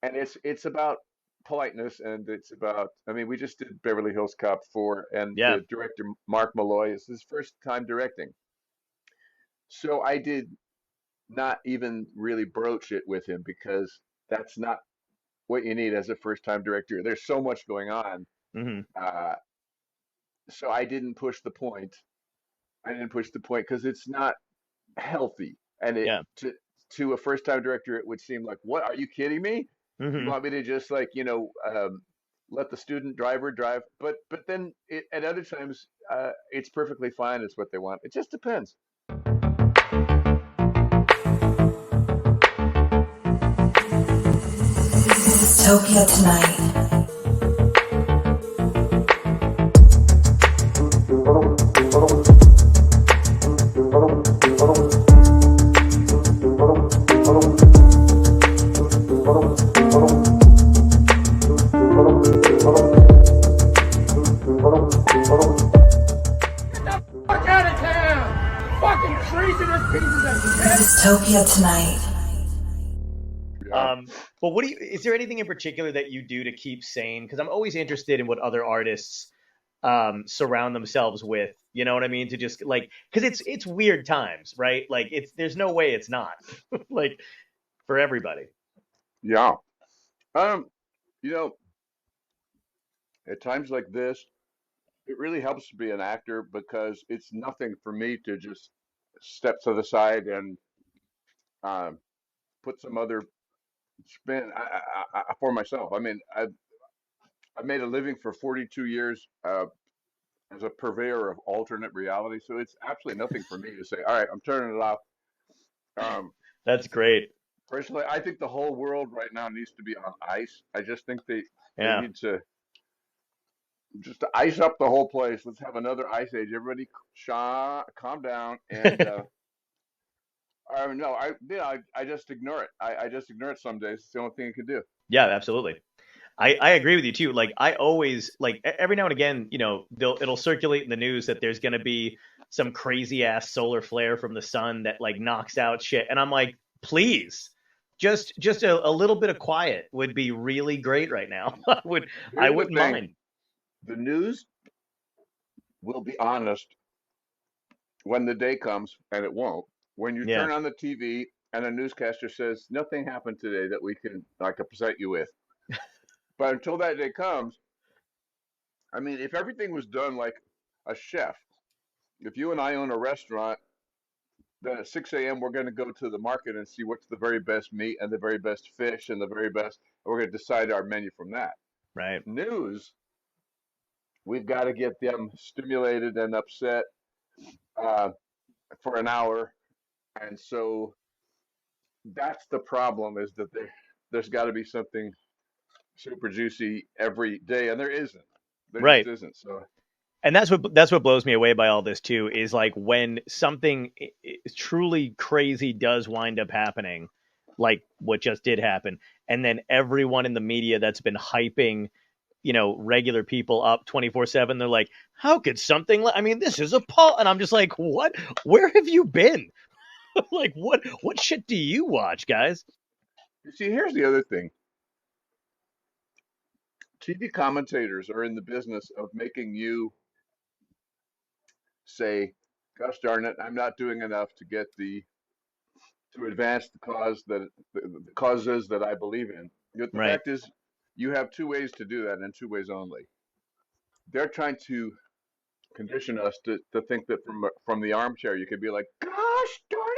and it's about politeness, and it's about, I mean, we just did Beverly Hills Cop 4, and Yeah. the director Mark Malloy is his first time directing. So I did not even really broach it with him because that's not what you need as a first time director. There's so much going on. Hmm. Uh, so I didn't push the point. I didn't push the point because it's not healthy. And it Yeah. to a first time director, it would seem like, what, are you kidding me? You Hmm. want me to just like, let the student driver drive? But then at other times, it's perfectly fine. It's what they want. It just depends. Dystopia Tonight. Fuck out of town! Fucking treasonous pieces of shit! Dystopia Tonight. Yeah. But is there anything in particular that you do to keep sane? Because I'm always interested in what other artists surround themselves with. You know what I mean? To just like, because it's weird times, right? Like there's no way it's not like for everybody. Yeah. Um, you know, at times like this, it really helps to be an actor because it's nothing for me to just step to the side and um, put some other spin for myself. I mean, I made a living for 42 years as a purveyor of alternate reality, so it's absolutely nothing for me to say, all right, I'm turning it off. Um, That's great. Personally, I think the whole world right now needs to be on ice. I just think they Yeah. need to just ice up the whole place. Let's have another ice age. Everybody, calm down, and no, I just ignore it. I just ignore it some days. It's the only thing I can do. Yeah, absolutely. I agree with you too. Like I always like every now and again, it'll circulate in the news that there's gonna be some crazy ass solar flare from the sun that like knocks out shit, and I'm like, please, just a little bit of quiet would be really great right now. I Here's the wouldn't thing: mind. the news will be honest when the day comes, and it won't. When you Yeah, turn on the TV and a newscaster says nothing happened today that we can like present you with, but until that day comes, I mean, if everything was done like a chef, if you and I own a restaurant, then at 6 a.m. we're going to go to the market and see what's the very best meat and the very best fish and the very best, and we're going to decide our menu from that. right. News, we've got to get them stimulated and upset uh, for an hour, and so that's the problem, is that there's got to be something super juicy every day, and there isn't. There just Right. isn't. So And that's what blows me away by all this too is like when something truly crazy does wind up happening, like what just did happen, and then everyone in the media that's been hyping regular people up 24/7, they're like, how could something I mean, this is a Paul, and I'm just like, what, where have you been? Like what shit do you watch, guys? you see, here's the other thing: TV commentators are in the business of making you say, "Gosh darn it, I'm not doing enough to get the to advance the cause that the causes that I believe in." Yet the Right. fact is, you have two ways to do that, and two ways only. They're trying to condition us to think that from the armchair you could be like, "Gosh darn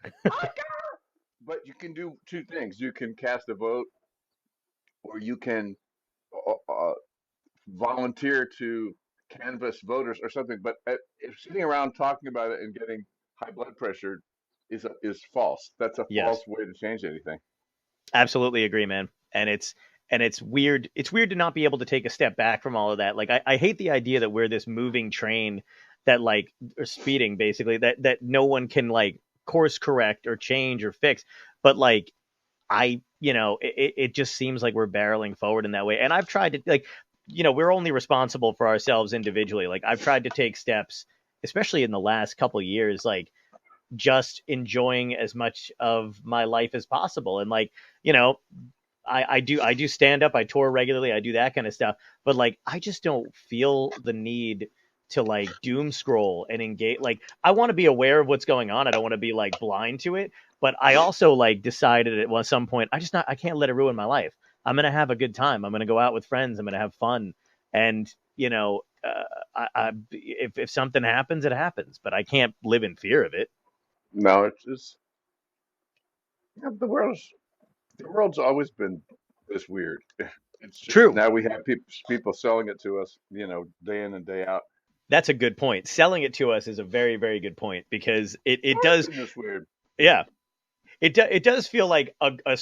it, I got." But you can do two things: you can cast a vote, or you can volunteer to canvass voters or something. But if sitting around talking about it and getting high blood pressure is false. That's a false Yes. way to change anything. Absolutely agree, man. And it's weird. It's weird to not be able to take a step back from all of that. Like I hate the idea that we're this moving train that like or speeding basically that no one can like course correct or change or fix. But like it just seems like we're barreling forward in that way. And I've tried to like, we're only responsible for ourselves individually. Like I've tried to take steps, especially in the last couple of years, like just enjoying as much of my life as possible. And like, you know, I do stand up. I tour regularly. I do that kind of stuff. But like, I just don't feel the need to like doom scroll and engage. Like, I want to be aware of what's going on. I don't want to be like blind to it. But I also like decided at some point, I can't let it ruin my life. I'm gonna have a good time. I'm gonna go out with friends. I'm gonna have fun. And if something happens, it happens. But I can't live in fear of it. No, it's just yeah, the world's always been this weird. It's just True. now we have people selling it to us, day in and day out. That's a good point. Selling it to us is a very, very good point because It's it always does. been this weird. Yeah, it does feel like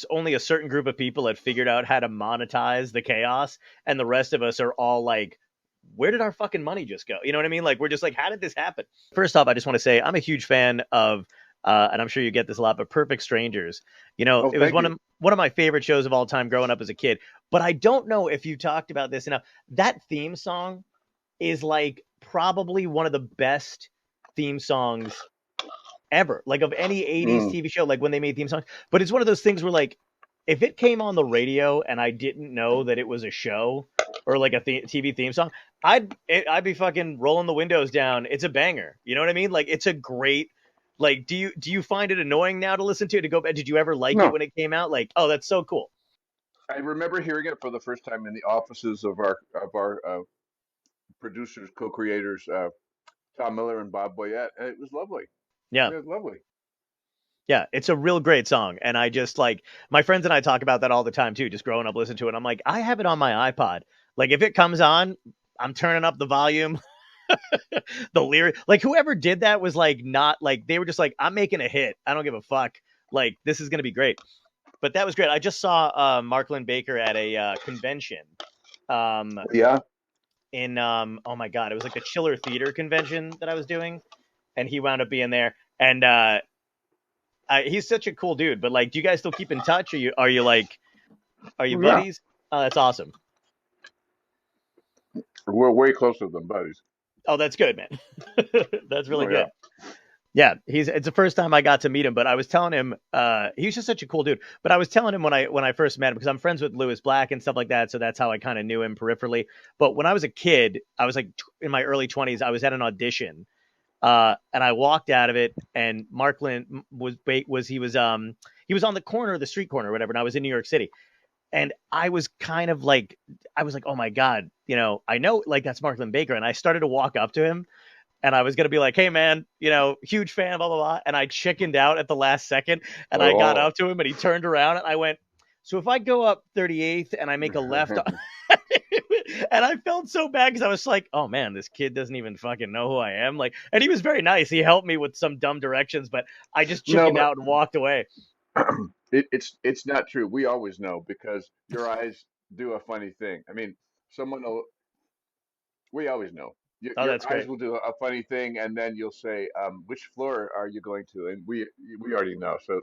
only a certain group of people have figured out how to monetize the chaos, and the rest of us are all like, where did our fucking money just go? You know what I mean? Like, we're just like, how did this happen? First off, I just want to say I'm a huge fan of, and I'm sure you get this a lot, but Perfect Strangers. Oh, It was thank you. one of my favorite shows of all time growing up as a kid. But I don't know if you talked about this enough. That theme song is like probably one of the best theme songs ever, like of any 80s Mm, TV show, like when they made theme songs. But it's one of those things where like if it came on the radio and I didn't know that it was a show or like a TV theme song, I'd be fucking rolling the windows down. It's a banger. You know what I mean? Like it's a great like do you find it annoying now to listen to back? Did you ever like it no, when it came out? Like, oh, that's so cool. I remember hearing it for the first time in the offices of our producers, co-creators, Tom Miller and Bob Boyette, and it was lovely. Yeah. It was lovely. Yeah, it's a real great song. And I just like my friends and I talk about that all the time too, just growing up listening to it. I'm like, I have it on my iPod. Like if it comes on, I'm turning up the volume. The lyric, like whoever did that was like not like they were just like, I'm making a hit. I don't give a fuck. Like this is gonna be great. But that was great. I just saw Marklin Baker at a convention. Um Yeah, in oh my god, it was like the Chiller Theater convention that I was doing, and he wound up being there. And he's such a cool dude. But like, do you guys still keep in touch? Are you yeah. buddies? Oh, that's awesome. We're way closer than buddies. Oh, that's good, man. That's really Oh yeah. good. Yeah, it's the first time I got to meet him, but I was telling him he was just such a cool dude. But I was telling him when I first met him because I'm friends with Lewis Black and stuff like that, so that's how I kind of knew him peripherally. But when I was a kid, I was like in my early 20s, I was at an audition, and I walked out of it, and Marklin he was on the corner, the street corner, or whatever, and I was in New York City, and I was kind of like I was like, oh my god, I know like that's Marklin Baker, and I started to walk up to him and I was gonna be like, "Hey, man, huge fan, blah blah blah," and I chickened out at the last second, and I got Oh. up to him, and he turned around, and I went, "So if I go up 38th and I make a left," and I felt so bad because I was like, "Oh man, this kid doesn't even fucking know who I am." Like, and he was very nice. He helped me with some dumb directions, but I just No, chickened but out and walked away. it's not true. We always know because your eyes do a funny thing. I mean, someone will. We always know. Your, Oh, your that's eyes great. will do a funny thing, and then you'll say, "Which floor are you going to?" And we already know. So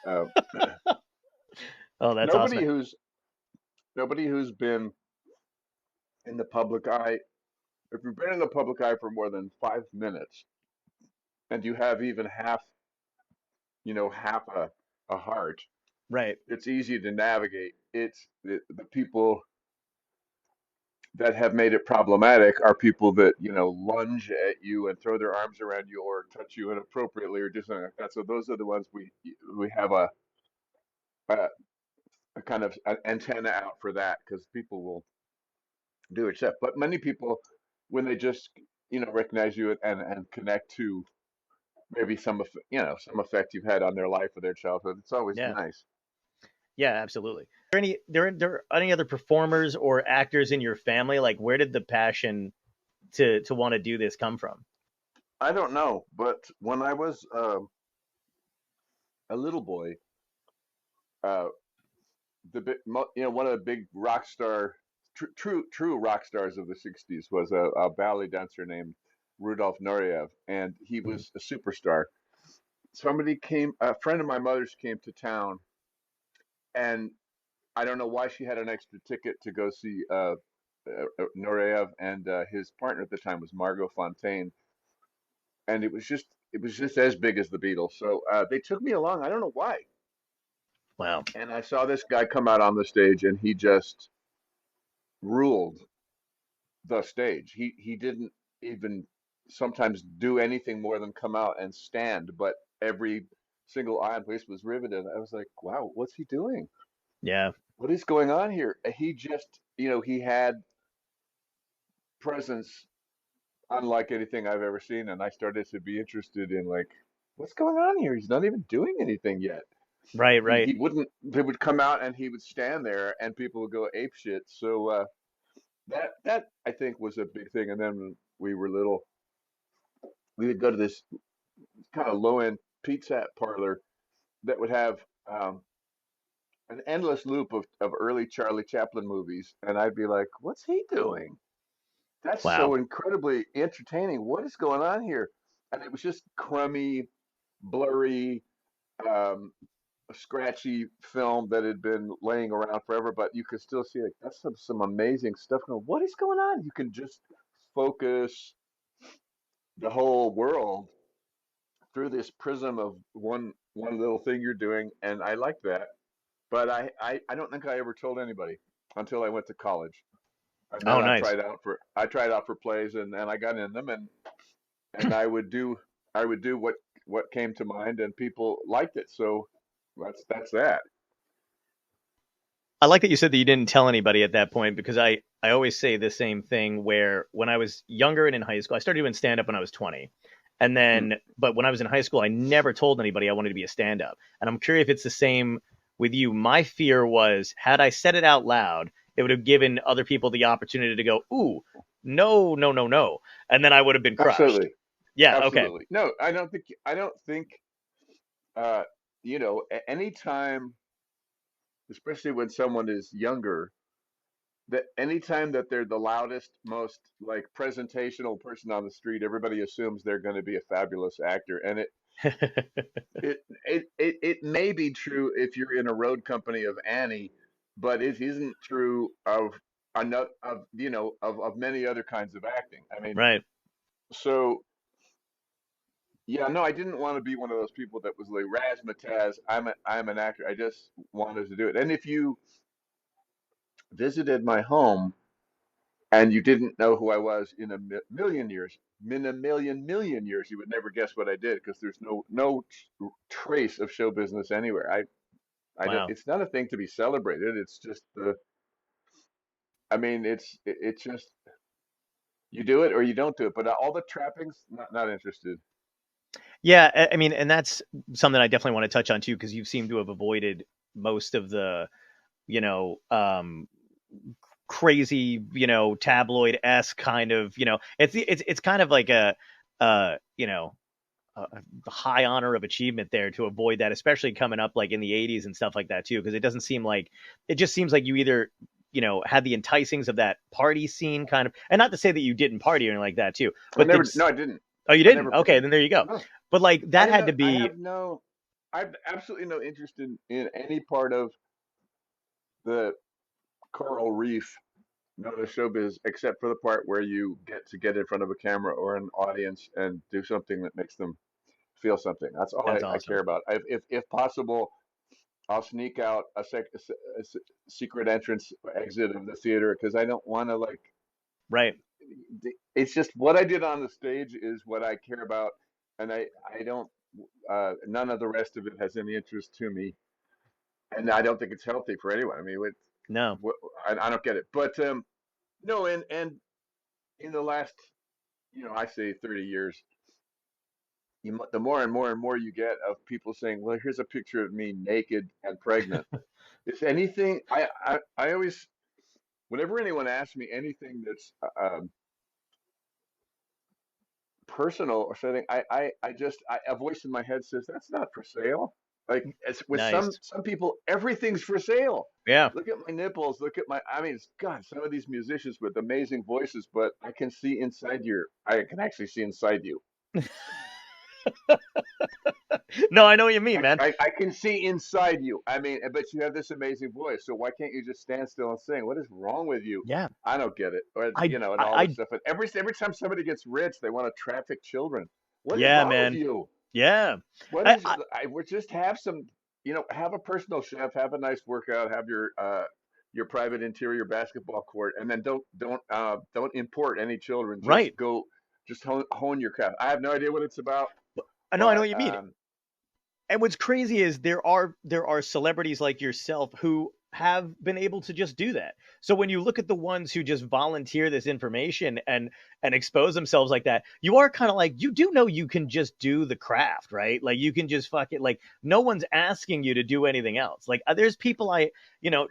uh, Oh, that's awesome. nobody who's nobody who's been in the public eye. If you've been in the public eye for more than 5 minutes, and you have even half a heart, Right. it's easy to navigate. It's the people that have made it problematic are people that lunge at you and throw their arms around you or touch you inappropriately or do something like that. So those are the ones we have a, a kind of an antenna out for that because people will do it. But many people, when they just recognize you and connect to maybe some effect you've had on their life or their childhood, it's always Yeah. nice. Yeah, absolutely. There any other performers or actors in your family? Like, where did the passion to want to do this come from? I don't know, but when I was a little boy, uh, one of the big rock star, true rock stars of the '60s was a ballet dancer named Rudolph Nureyev, and he Mhm. was a superstar. A friend of my mother's came to town, and I don't know why she had an extra ticket to go see Nureyev, and his partner at the time was Margot Fontaine, and it was just as big as the Beatles. So they took me along. I don't know why. Wow. And I saw this guy come out on the stage, and he just ruled the stage. He didn't even sometimes do anything more than come out and stand, but every single eye on place was riveted. I was like, wow, what's he doing? Yeah. What is going on here? He just, he had presence unlike anything I've ever seen, and I started to be interested in like, what's going on here? He's not even doing anything yet. Right. He, Right. he wouldn't. They would come out and he would stand there, and people would go ape shit. So that I think was a big thing. And then when we were little, we would go to this kind of low end pizza Hut parlor that would have um, an endless loop of early Charlie Chaplin movies, and I'd be like, what's he doing? That's Wow. so incredibly entertaining. What is going on here? And it was just crummy, blurry, um, scratchy film that had been laying around forever, but you could still see like that's some amazing stuff going. What is going on? You can just focus the whole world through this prism of one little thing you're doing, and I like that. But I don't think I ever told anybody until I went to college. And then Oh, nice. I tried out for plays, and I got in them, and I would do what came to mind, and people liked it. So that's that. I like that you said that you didn't tell anybody at that point, because I always say the same thing, where when I was younger and in high school, I started doing stand up when I was 20. And Hmm. then, but when I was in high school, I never told anybody I wanted to be a stand up. And I'm curious if it's the same with you. My fear was, had I said it out loud, it would have given other people the opportunity to go, ooh, no, no, no, no. And then I would have been crushed. Absolutely, Yeah. Okay. absolutely. No, I don't think uh, anytime, especially when someone is younger, that anytime that they're the loudest, most like presentational person on the street, everybody assumes they're going to be a fabulous actor, and it may be true if you're in a road company of Annie, but it isn't true of another of of many other kinds of acting. I mean, Right. so yeah, no, I didn't want to be one of those people that was like razzmatazz. I'm an actor. I just wanted to do it. And if you visited my home and you didn't know who I was in a million years, in a million years, you would never guess what I did because there's no trace of show business anywhere. I don't. Wow. It's not a thing to be celebrated. It's just the. I mean, it's just you do it or you don't do it. But all the trappings, not interested. Yeah. I mean, and that's something I definitely want to touch on too, because you seem to have avoided most of the, you know, crazy, tabloid esque kind of, it's kind of like a, you know, a high honor of achievement there to avoid that, especially coming up like in the 80s and stuff like that too, because it just seems like you either, had the enticings of that party scene kind of, and not to say that you didn't party or anything like that too, I but never. No, I didn't. oh, you I didn't? never Okay, partied. then there you go. No, But like I that have had no. to I be have no. I have absolutely no interest in any part of the coral reef, none of the showbiz, except for the part where you get in front of a camera or an audience and do something that makes them feel something. That's all that's I care awesome. about. If possible, I'll sneak out secret entrance or exit of the theater because I don't want to like. Right. It's just what I did on the stage is what I care about, and I don't. None of the rest of it has any interest to me, and I don't think it's healthy for anyone. I mean, No. I don't get it. But no, and in the last, I say 30 years, the more and more and more you get of people saying, "Well, here's a picture of me naked and pregnant." If anything, I always, whenever anyone asks me anything that's personal or something, a voice in my head says that's not for sale. Like it's with some Nice. some people, everything's for sale. Yeah. Look at my nipples. Look at my. I mean, God, some of these musicians with amazing voices, but I can see inside your. I can actually see inside you. No, I know what you mean, I, man. I can see inside you. I mean, but you have this amazing voice. So why can't you just stand still and sing? What is wrong with you? Yeah. I don't get it. Or I, and I, all this I stuff. And every time somebody gets rich, they want to traffic children. What is yeah, wrong with man. you? Yeah. What I, is? I, We just have some. have a personal chef, have a nice workout, have your private interior basketball court, and then don't import any children. Just Right. go, just hone your craft. I have no idea what it's about, I know but what you mean. And what's crazy is there are celebrities like yourself who have been able to just do that. So when you look at the ones who just volunteer this information and expose themselves like that, you are kind of like, you do know you can just do the craft, right? Like you can just fuck it. Like no one's asking you to do anything else. Like there's people I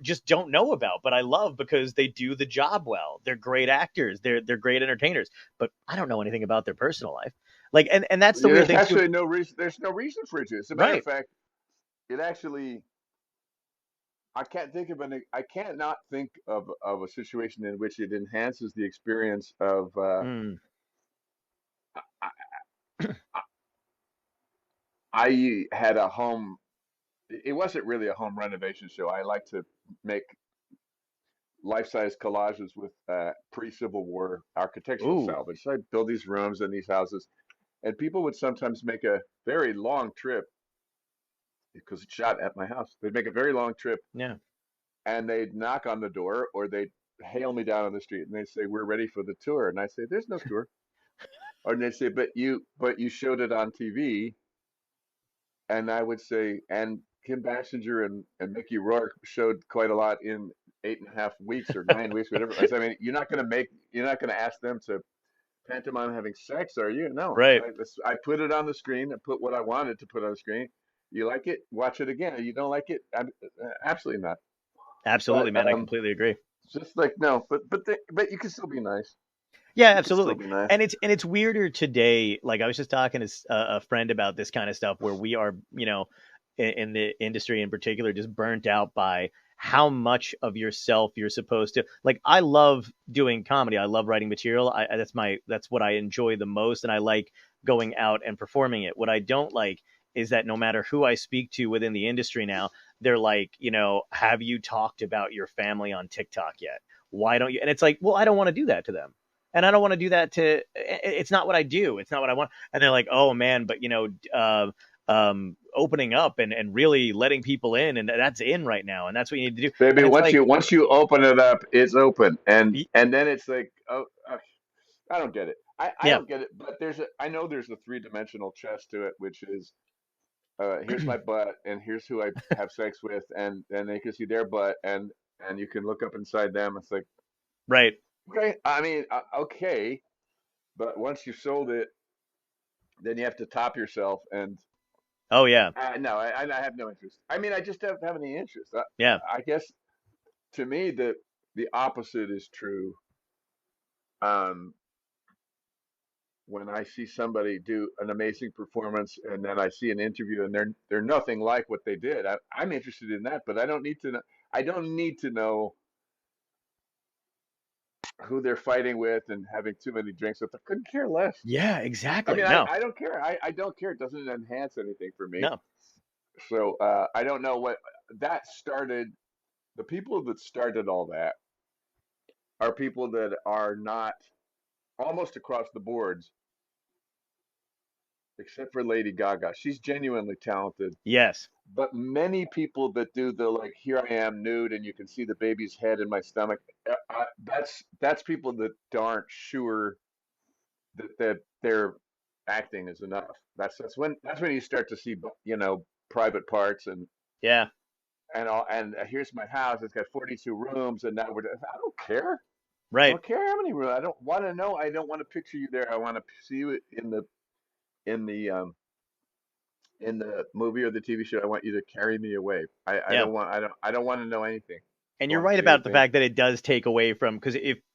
just don't know about, but I love because they do the job well. They're great actors. They're great entertainers, but I don't know anything about their personal life. Like, and that's the yeah, weird there's thing too. actually no reason. There's no reason for it to. As a matter of Right. fact, it actually. I can't think of any. I can't not think of a situation in which it enhances the experience of. Mm. I had a home. It wasn't really a home renovation show. I like to make life-size collages with pre-Civil War architectural Ooh. salvage. So I'd build these rooms and these houses, and people would sometimes make a very long trip because it's shot at my house. They'd make a very long trip, Yeah. and they'd knock on the door or they'd hail me down on the street, and they'd say, "We're ready for the tour," and I say, "There's no tour," or they'd say, "But you showed it on TV," and I would say, "And Kim Basinger and Mickey Rourke showed quite a lot in 8.5 weeks or 9 weeks, whatever." I said, "I mean, you're not gonna ask them to pantomime having sex, are you? No. Right. I put it on the screen. I put what I wanted to put on the screen. You like it? Watch it again. You don't like it? Absolutely not." Absolutely, But man. I completely agree. just like no, but you can still be nice. Yeah, You can still absolutely. be nice. And it's weirder today. Like I was just talking to a friend about this kind of stuff where we are, in the industry in particular, just burnt out by how much of yourself you're supposed to like. I love doing comedy. I love writing material. That's what I enjoy the most. And I like going out and performing it. What I don't like is that no matter who I speak to within the industry now, they're like, have you talked about your family on TikTok yet? Why don't you? And it's like, well, I don't want to do that to them. And I don't want to do that to, it's not what I do. It's not what I want. And they're like, oh man, but opening up and really letting people in, and that's in right now. And that's what you need to do. Baby, And it's like, once you open it up, it's open, and then it's like, oh, I don't get it. I yeah, don't get it. But I know there's a three-dimensional chess to it, which is here's my butt, and here's who I have sex with, and they can see their butt, and you can look up inside them. It's like, right. okay, I mean, okay, but once you've sold it, then you have to top yourself, and Oh yeah. no, I have no interest. I mean, I just don't have any interest. Yeah. I guess to me the opposite is true. Um, when I see somebody do an amazing performance, and then I see an interview, and they're nothing like what they did, I'm interested in that, but I don't need to know. I don't need to know who they're fighting with and having too many drinks with. I couldn't care less. Yeah, I exactly. mean, No, I don't care. I don't care. It doesn't enhance anything for me. no. So I don't know what that started. The people that started all that are people that are not almost across the boards, except for Lady Gaga. She's genuinely talented. Yes. But many people that do the like, here I am nude, and you can see the baby's head in my stomach. That's people that aren't sure that their acting is enough. That's when you start to see private parts Yeah. and all. And here's my house. It's got 42 rooms, and now we're. I don't care. I Right. don't care how many rooms. I don't want to know. I don't want to picture you there. I want to see you in the in the movie or the TV show. I want you to carry me away. I Yeah. don't want. I don't want to know anything. And I you're want to right see about the anything. fact that it does take away from, because if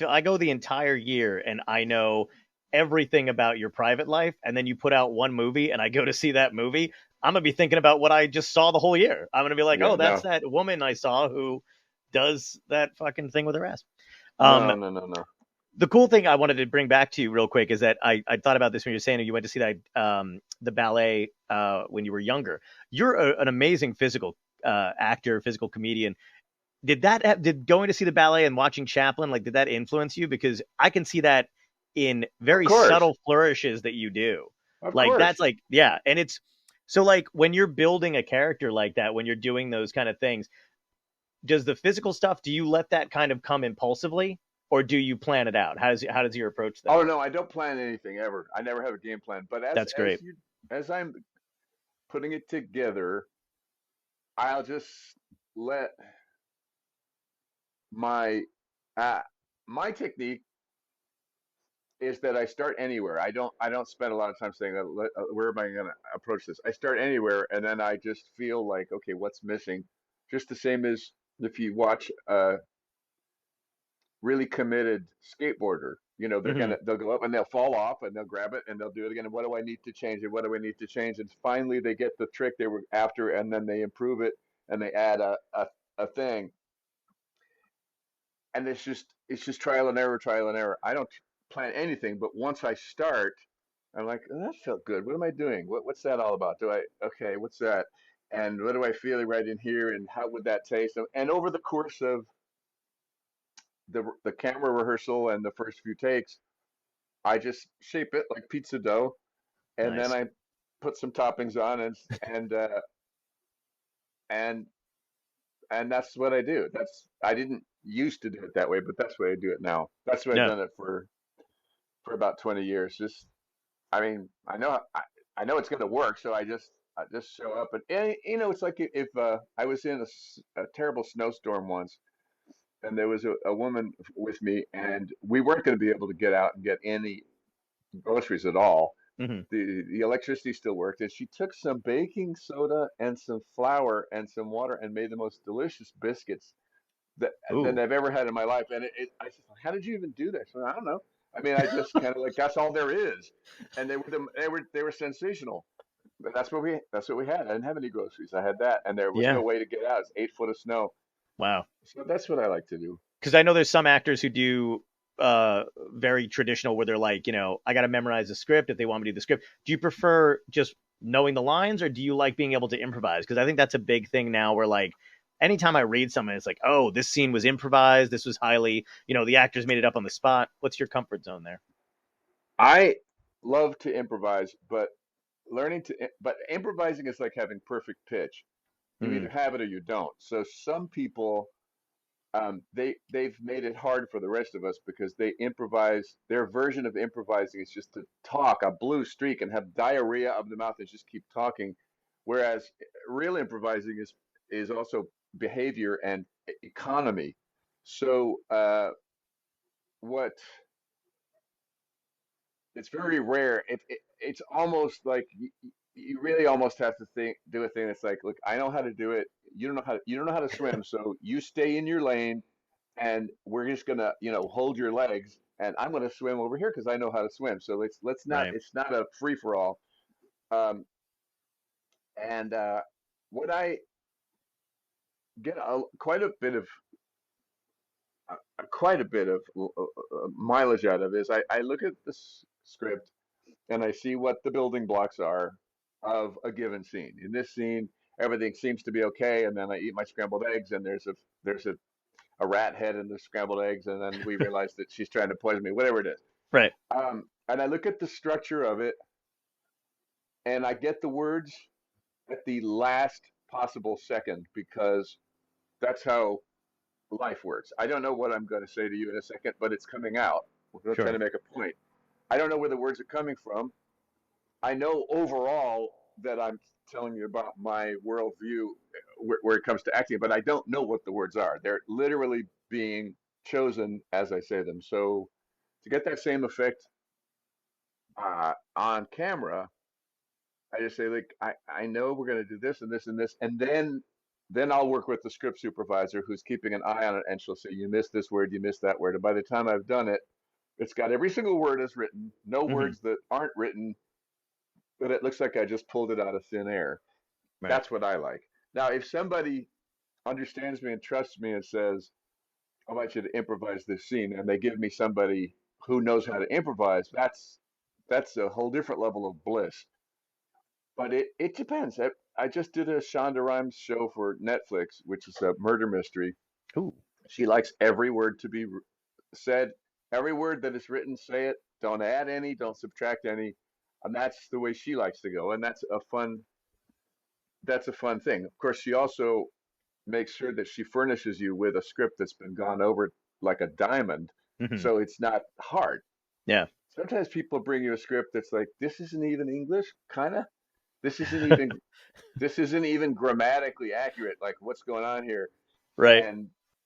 I go the entire year and I know everything about your private life, and then you put out one movie and I go to see that movie, I'm gonna be thinking about what I just saw the whole year. I'm gonna be like, Yeah. oh, that's No. that woman I saw who does that fucking thing with her ass. Um, No. No. No. No. the cool thing I wanted to bring back to you real quick is that I thought about this when you were saying you went to see that the ballet when you were younger. You're an amazing physical actor, physical comedian. Did going to see the ballet and watching Chaplin, like, did that influence you? Because I can see that in Of very course. subtle flourishes that you do. Of Like course. that's like, yeah. And So like when you're building a character like that, when you're doing those kind of things, does the physical stuff, do you let that kind of come impulsively, or do you plan it out? How does your approach that? Oh no, I don't plan anything ever. I never have a game plan. But That's great. as I'm putting it together, I'll just let my uh, my technique is that I start anywhere. I don't spend a lot of time saying where am I going to approach this. I start anywhere, and then I just feel like, okay, what's missing? Just the same as if you watch a really committed skateboarder. Hmm. They'll go up and they'll fall off and they'll grab it and they'll do it again. And what do I need to change? And what do I need to change? And finally they get the trick they were after, and then they improve it and they add a thing. And it's just trial and error. I don't plan anything, but once I start, I'm like, oh, that felt good. What am I doing? What's that all about? Okay, what's that? And what do I feel right in here? And how would that taste? And over the course of the camera rehearsal and the first few takes, I just shape it like pizza dough, and then Nice. I put some toppings on, and and and that's what I do. I didn't used to do it that way, but that's the way I do it now. That's the way I've No. done it for about 20 years. Just, I mean, I know it's going to work, so I just show up, and it's like if I was in a terrible snowstorm once, and there was a woman with me, and we weren't going to be able to get out and get any groceries at all. Hmm. The electricity still worked, and she took some baking soda and some flour and some water and made the most delicious biscuits that Ooh. I've ever had in my life. And I said, how did you even do that? So I don't know. I mean, I just kind of like that's all there is, and they were sensational. But that's what we had. I didn't have any groceries. I had that, and there was Yeah. no way to get out. It's 8 foot of snow. Wow. So that's what I like to do. Because I know there's some actors who do very traditional where they're like, I got to memorize the script if they want me to do the script. Do you prefer just knowing the lines, or do you like being able to improvise? Because I think that's a big thing now where like anytime I read something, it's like, oh, this scene was improvised. This was highly, the actors made it up on the spot. What's your comfort zone there? I love to improvise, but improvising is like having perfect pitch. You either Mm, have it or you don't. So some people, they've made it hard for the rest of us because they improvise. Their version of improvising is just to talk a blue streak and have diarrhea of the mouth and just keep talking. Whereas real improvising is also behavior and economy. So what it's very rare. It's almost like you really almost have to do a thing that's like, look, I know how to do it. You don't know how to swim, so you stay in your lane, and we're just gonna, hold your legs, and I'm gonna swim over here because I know how to swim. So let's not. right. It's not a free for all. Um, and what I get quite a bit of mileage out of is I look at this script and I see what the building blocks are of a given scene. In this scene, everything seems to be okay, and then I eat my scrambled eggs, and there's a rat head in the scrambled eggs, and then we realize that she's trying to poison me, whatever it is. Right. And I look at the structure of it, and I get the words at the last possible second because that's how life works. I don't know what I'm going to say to you in a second, but it's coming out. We're going to try Sure. to make a point. I don't know where the words are coming from. I know overall that I'm telling you about my worldview where it comes to acting, but I don't know what the words are. They're literally being chosen as I say them. So to get that same effect on camera, I just say like I know we're going to do this and this and this, and then I'll work with the script supervisor who's keeping an eye on it, and she'll say you missed this word, you missed that word, and by the time I've done it, it's got every single word is written, no Hmm. words that aren't written, but it looks like I just pulled it out of thin air. Right. That's what I like. Now, if somebody understands me and trusts me and says, I want you to improvise this scene, and they give me somebody who knows how to improvise, that's a whole different level of bliss. But it depends. I just did a Shonda Rhimes show for Netflix, which is a murder mystery. Ooh. She likes every word to be said, every word that is written, say it. Don't add any, don't subtract any. And that's the way she likes to go. And that's a fun that's a fun thing. Of course, she also makes sure that she furnishes you with a script that's been gone over like a diamond, Hmm. so it's not hard. Yeah. Sometimes people bring you a script that's like, this isn't even English, kind of. This isn't even this isn't even grammatically accurate. Like, what's going on here? Right.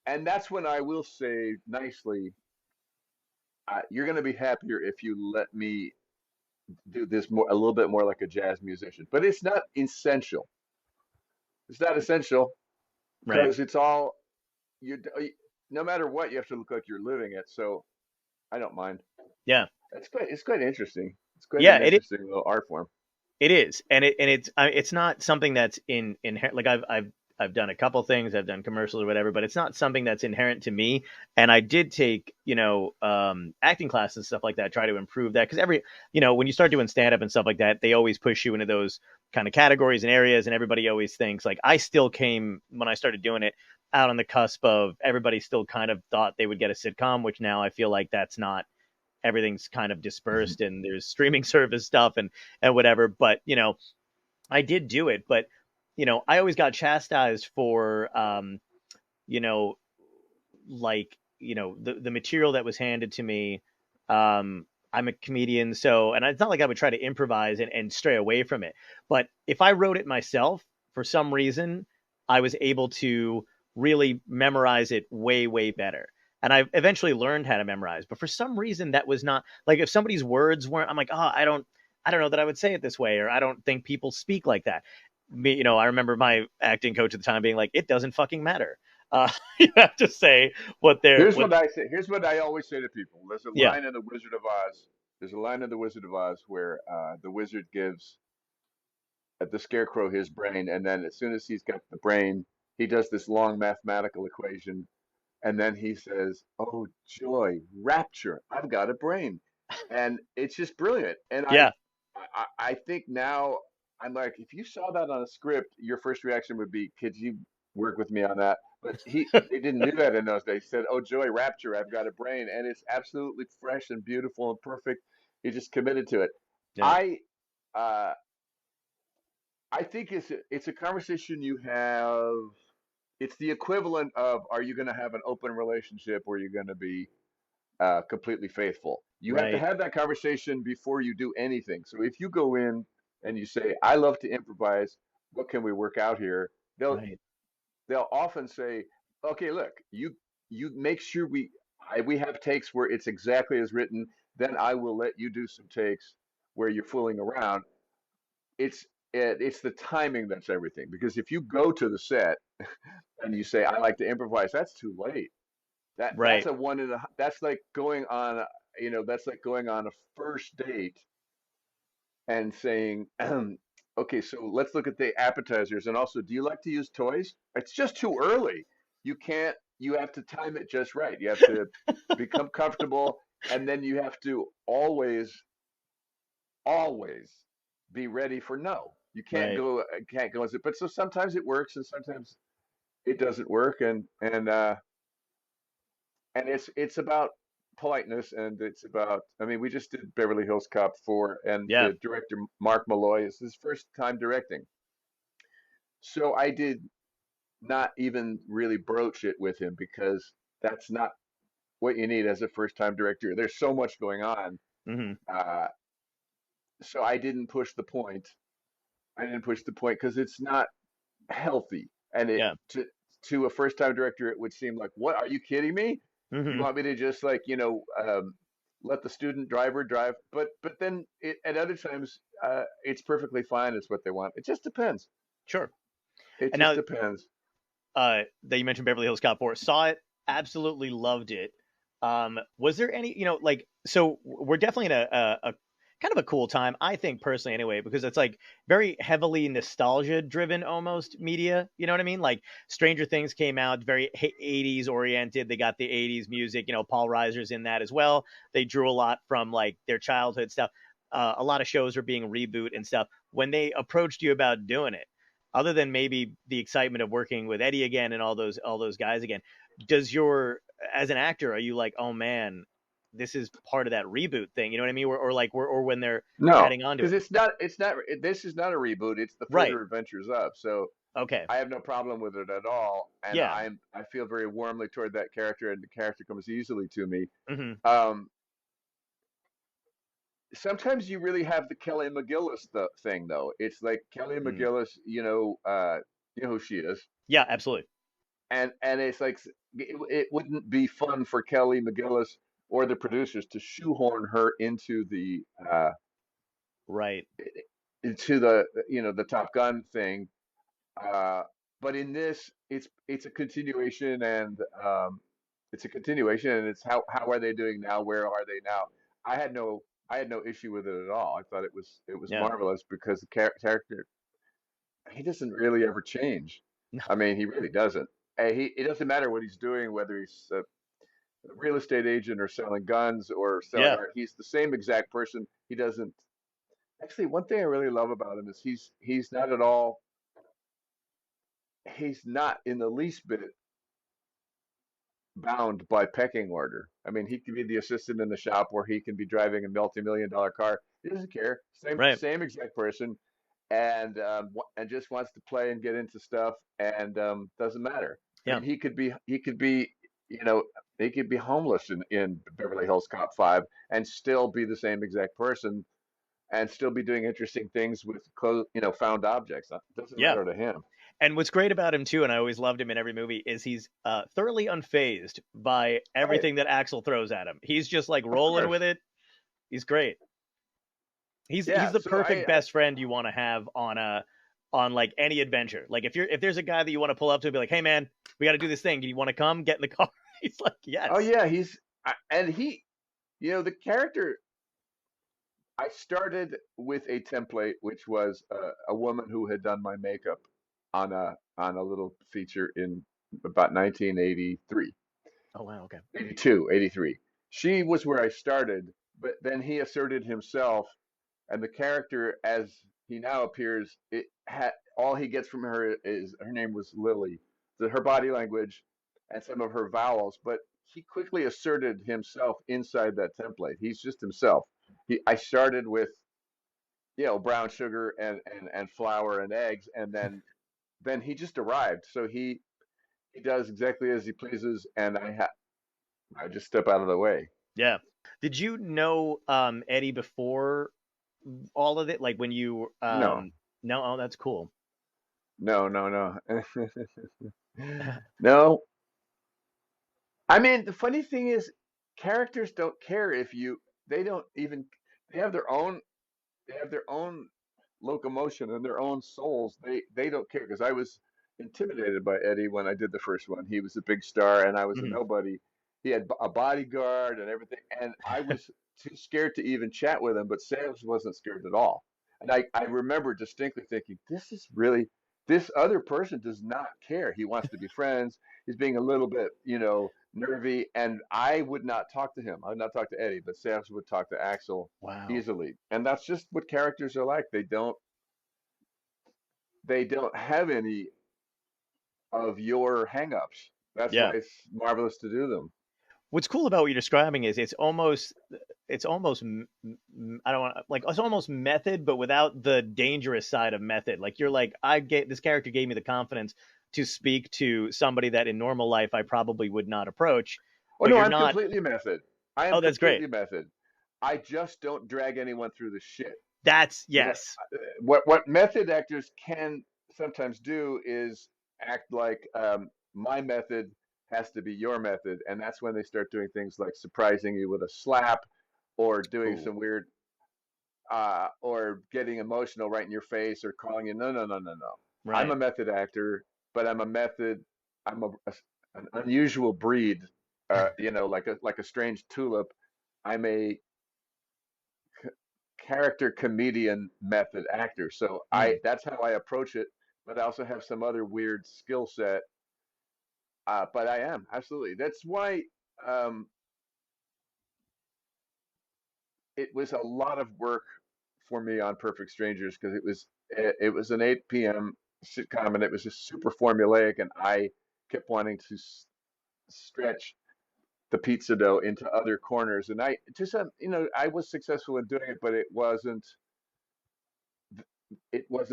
And that's when I will say nicely, you're going to be happier if you let me do this more a little bit more like a jazz musician. But it's not essential. It's not essential Right. because it's all you. No matter what, you have to look like you're living it. So I don't mind. Yeah. It's quite interesting. It's quite Yeah. an interesting little art form. It is, and it's not something that's in inherent. Like I've done a couple things, I've done commercials or whatever, but it's not something that's inherent to me. And I did take acting classes and stuff like that, try to improve that because when you start doing stand up and stuff like that, they always push you into those kind of categories and areas, and everybody always thinks like I still came when I started doing it out on the cusp of everybody still kind of thought they would get a sitcom, which now I feel like that's not everything's kind of dispersed and there's streaming service stuff and whatever. But I did do it, but I always got chastised for you know, like the material that was handed to me. I'm a comedian, so and it's not like I would try to improvise and stray away from it. But if I wrote it myself, for some reason, I was able to really memorize it way better. And I eventually learned how to memorize. But for some reason, that was not like if somebody's words weren't. I'm like, oh, I don't know that I would say it this way, or I don't think people speak like that. I remember my acting coach at the time being like, it doesn't fucking matter. You have to say what they're Here's what. what I say. Here's what I always say to people. There's a Yeah. line in the Wizard of Oz. There's a line in the Wizard of Oz where the wizard gives the scarecrow his brain, and then as soon as he's got the brain, he does this long mathematical equation, and then he says, "Oh joy, rapture! I've got a brain," and it's just brilliant. And Yeah. I think now I'm like, if you saw that on a script, your first reaction would be, "Could you work with me on that?" But they didn't do that in those days. He said, "Oh joy, rapture! I've got a brain," and it's absolutely fresh and beautiful and perfect. He just committed to it. Yeah. I uh, I think it's a conversation you have. It's the equivalent of, are you going to have an open relationship or are you going to be completely faithful? You have to Right. have that conversation before you do anything. So if you go in and you say, "I love to improvise. What can we work out here?" They'll Right. they'll often say, "Okay, look, you make sure we have takes where it's exactly as written. Then I will let you do some takes where you're fooling around." It's the timing that's everything. Because if you go to the set and you say, "I like to improvise," that's too late. That's Right. a one and a. That's like going on. That's like going on a first date and saying, "Okay, so let's look at the appetizers, and also, do you like to use toys?" It's just too early. You can't. You have to time it just right. You have to become comfortable, and then you have to always be ready for no. You Right. can't go and say. But so sometimes it works, and sometimes it doesn't work, and it's about politeness, and it's about, I mean, we just did Beverly Hills Cop 4, and Yeah. the director Mark Malloy is his first time directing, so I did not even really broach it with him because that's not what you need as a first time director. There's so much going on, Hmm. uh, so I didn't push the point because it's not healthy, and it Yeah. to a first time director it would seem like, what, are you kidding me? You Hmm. want me to just like, let the student driver drive? But then at other times, it's perfectly fine. It's what they want. It just depends. Sure. It And just now, depends. that you mentioned Beverly Hills Cop 4, saw it, absolutely loved it. Was there any, like, so we're definitely in a kind of a cool time, I think personally anyway, because it's like very heavily nostalgia driven almost media. You know what I mean? Like Stranger Things came out very 80s oriented. They got the 80s music, Paul Reiser's in that as well. They drew a lot from like their childhood stuff. A lot of shows are being reboot and stuff. When they approached you about doing it, other than maybe the excitement of working with Eddie again and all those guys again, does your as an actor, are you like, oh man, this is part of that reboot thing. You know what I mean? Or when they're No, adding on to because it. this is not a reboot. It's the Right. further adventures of. So Okay. I have no problem with it at all, and Yeah. I feel very warmly toward that character, and the character comes easily to me. Hmm. Um, Sometimes you really have the Kelly McGillis thing, though. It's like Kelly Mm. McGillis, you know who she is, Yeah, absolutely. and it's like it wouldn't be fun for Kelly McGillis or the producers to shoehorn her Right. into the Top Gun thing. Uh, but in this, it's a continuation, and it's how are they doing now? Where are they now? I had no I had no issue with it at all. I thought it was Yeah. marvelous because the character, he doesn't really ever change. I mean, he really doesn't. It doesn't matter what he's doing, whether he's a real estate agent or selling guns or selling Yeah. art. He's the same exact person. He doesn't. Actually, one thing I really love about him is he's not at all. He's not in the least bit bound by pecking order. I mean, he could be the assistant in the shop, or he can be driving a multi-million-dollar car. He doesn't care. Same Right. same exact person, and just wants to play and get into stuff, and doesn't matter. I Yeah. mean, you know he could be homeless in Beverly Hills Cop 5 and still be the same exact person and still be doing interesting things with found objects. It doesn't Yeah. matter to him. And what's great about him too, and I always loved him in every movie, is he's thoroughly unfazed by Right. everything that Axel throws at him. He's just like Of rolling course. with it. He's great. He's Yeah. the So perfect best friend you want to have on like any adventure. Like if there's a guy that you want to pull up to and be like, hey man, we got to do this thing. Do you want to come? Get in the car. He's like, oh yes. yeah, and the character. I started with a template, which was a woman who had done my makeup on a little feature in about 1983, Oh wow. Okay. 82, 83. She was where I started, but then he asserted himself, and the character, as he now appears, all he gets from her is her name was Lily, her body language, and some of her vowels. But he quickly asserted himself inside that template. He's just himself. I started with brown sugar and flour and eggs, and then he just arrived. So he does exactly as he pleases, and I just step out of the way. Yeah. Did you know Eddie before all of it? Like when you No, no, oh that's cool. no, no, no, no. I mean, the funny thing is, characters don't care if you. They don't even. They have their own. They have their own locomotion and their own souls. They don't care because I was intimidated by Eddie when I did the first one. He was a big star and I was a Mhm. nobody. He had a bodyguard and everything, and I was too scared to even chat with him. But Sam wasn't scared at all, and I remember distinctly thinking, this other person does not care. He wants to be friends. He's being a little bit, nervy, and I would not talk to him. I would not talk to Eddie, but Sam would talk to Axel Wow. easily. And that's just what characters are like. They don't have any of your hangups. That's why Yeah. it's marvelous to do them. What's cool about what you're describing is I don't want like it's almost method, but without the dangerous side of method. Like you're like this character gave me the confidence to speak to somebody that in normal life I probably would not approach, Oh but no, you're I'm not. completely method. I am Oh, that's great. completely method. I just don't drag anyone through the shit. That's You know, yes. what method actors can sometimes do is act like my method has to be your method, and that's when they start doing things like surprising you with a slap, or doing Ooh, some weird, or getting emotional right in your face, or calling you. No, no, no, no, no. I'm right. a method actor, but I'm a method. An unusual breed. Like a strange tulip. I'm a character comedian method actor. So I Mm. that's how I approach it. But I also have some other weird skill set. But I am absolutely. That's why um, it was a lot of work for me on Perfect Strangers because it was an 8 p.m. sitcom and it was just super formulaic, and I kept wanting to stretch the pizza dough into other corners. And I just, I was successful in doing it, but it wasn't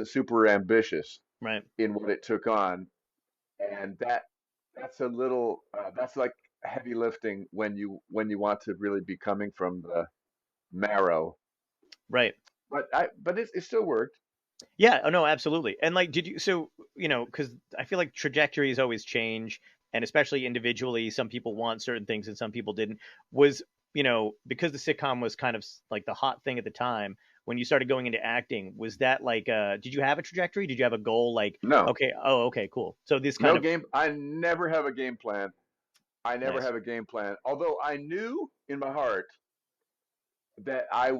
super ambitious Right. in what it took on. And that's a little, that's like heavy lifting when you want to really be coming from the marrow. Right. But it still worked. Yeah, oh no, absolutely. And like, did you, so, because I feel like trajectories always change, and especially individually, some people want certain things and some people didn't. Was, because the sitcom was kind of like the hot thing at the time, when you started going into acting, was that like, did you have a trajectory? Did you have a goal? Like, No, okay, oh, okay, cool. So this kind no of, game. I never have a game plan. I never nice. have a game plan. Although I knew in my heart that I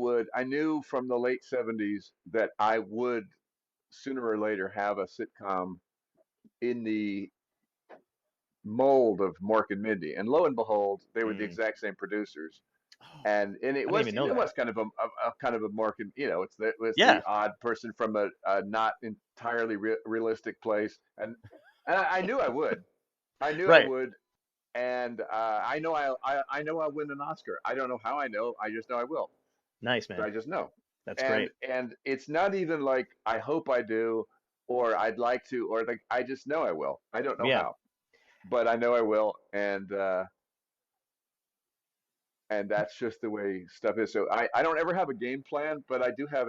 knew from the late 70s that I would sooner or later have a sitcom in the mold of Mork and Mindy. And lo and behold, they were the Mm. exact same producers. Oh, And it I didn't was even know it that. was kind of a kind of a Mork and it was the Yeah, odd person from a not entirely realistic place. And I knew I would. I knew I right. would. And I know I'll win an Oscar. I don't know how I know. I just know I will. Nice, So man. I just know. That's And great. and it's not even like I hope I do or I'd like to or like I just know I will. I don't know Yeah. how, but I know I will. And that's just the way stuff is. So I don't ever have a game plan, but I do have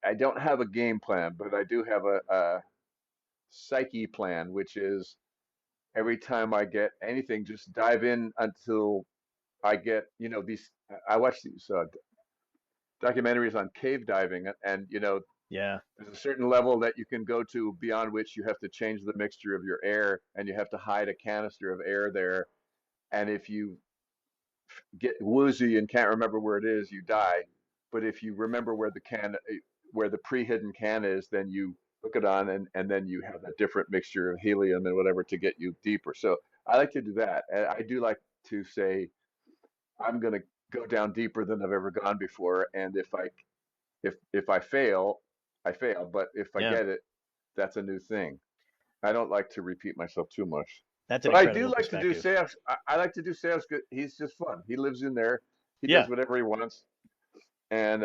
I don't have a game plan, but I do have a psyche plan, which is every time I get anything, just dive in until I get, these. I watch these documentaries on cave diving, and Yeah. there's a certain level that you can go to beyond which you have to change the mixture of your air, and you have to hide a canister of air there. And if you get woozy and can't remember where it is, you die. But if you remember where the pre-hidden can is, then you hook it on, and then you have a different mixture of helium and whatever to get you deeper. So I like to do that. And I do like to say, I'm going to go down deeper than I've ever gone before. And if I fail, I fail. But if I Yeah. get it, that's a new thing. I don't like to repeat myself too much. That's an But I do incredible like to do perspective. sales. I like to do sales. He's just fun. He lives in there. He does Yeah. whatever he wants. And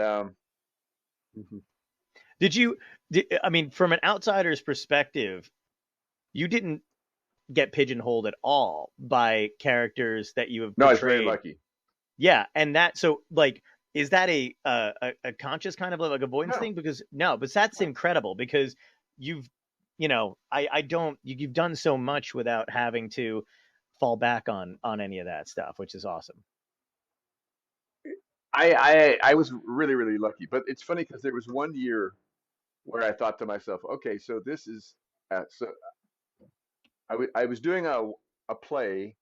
mhm. Did you, I mean, from an outsider's perspective, you didn't get pigeonholed at all by characters that you have No, I was very portrayed. lucky. Yeah, and that, so like, is that a conscious kind of like avoidance No, thing? Because no, but that's no. incredible because you've, I don't, you've done so much without having to fall back on any of that stuff, which is awesome. I was really really lucky. But it's funny because there was one year where I thought to myself, okay, so this is so I was doing a play.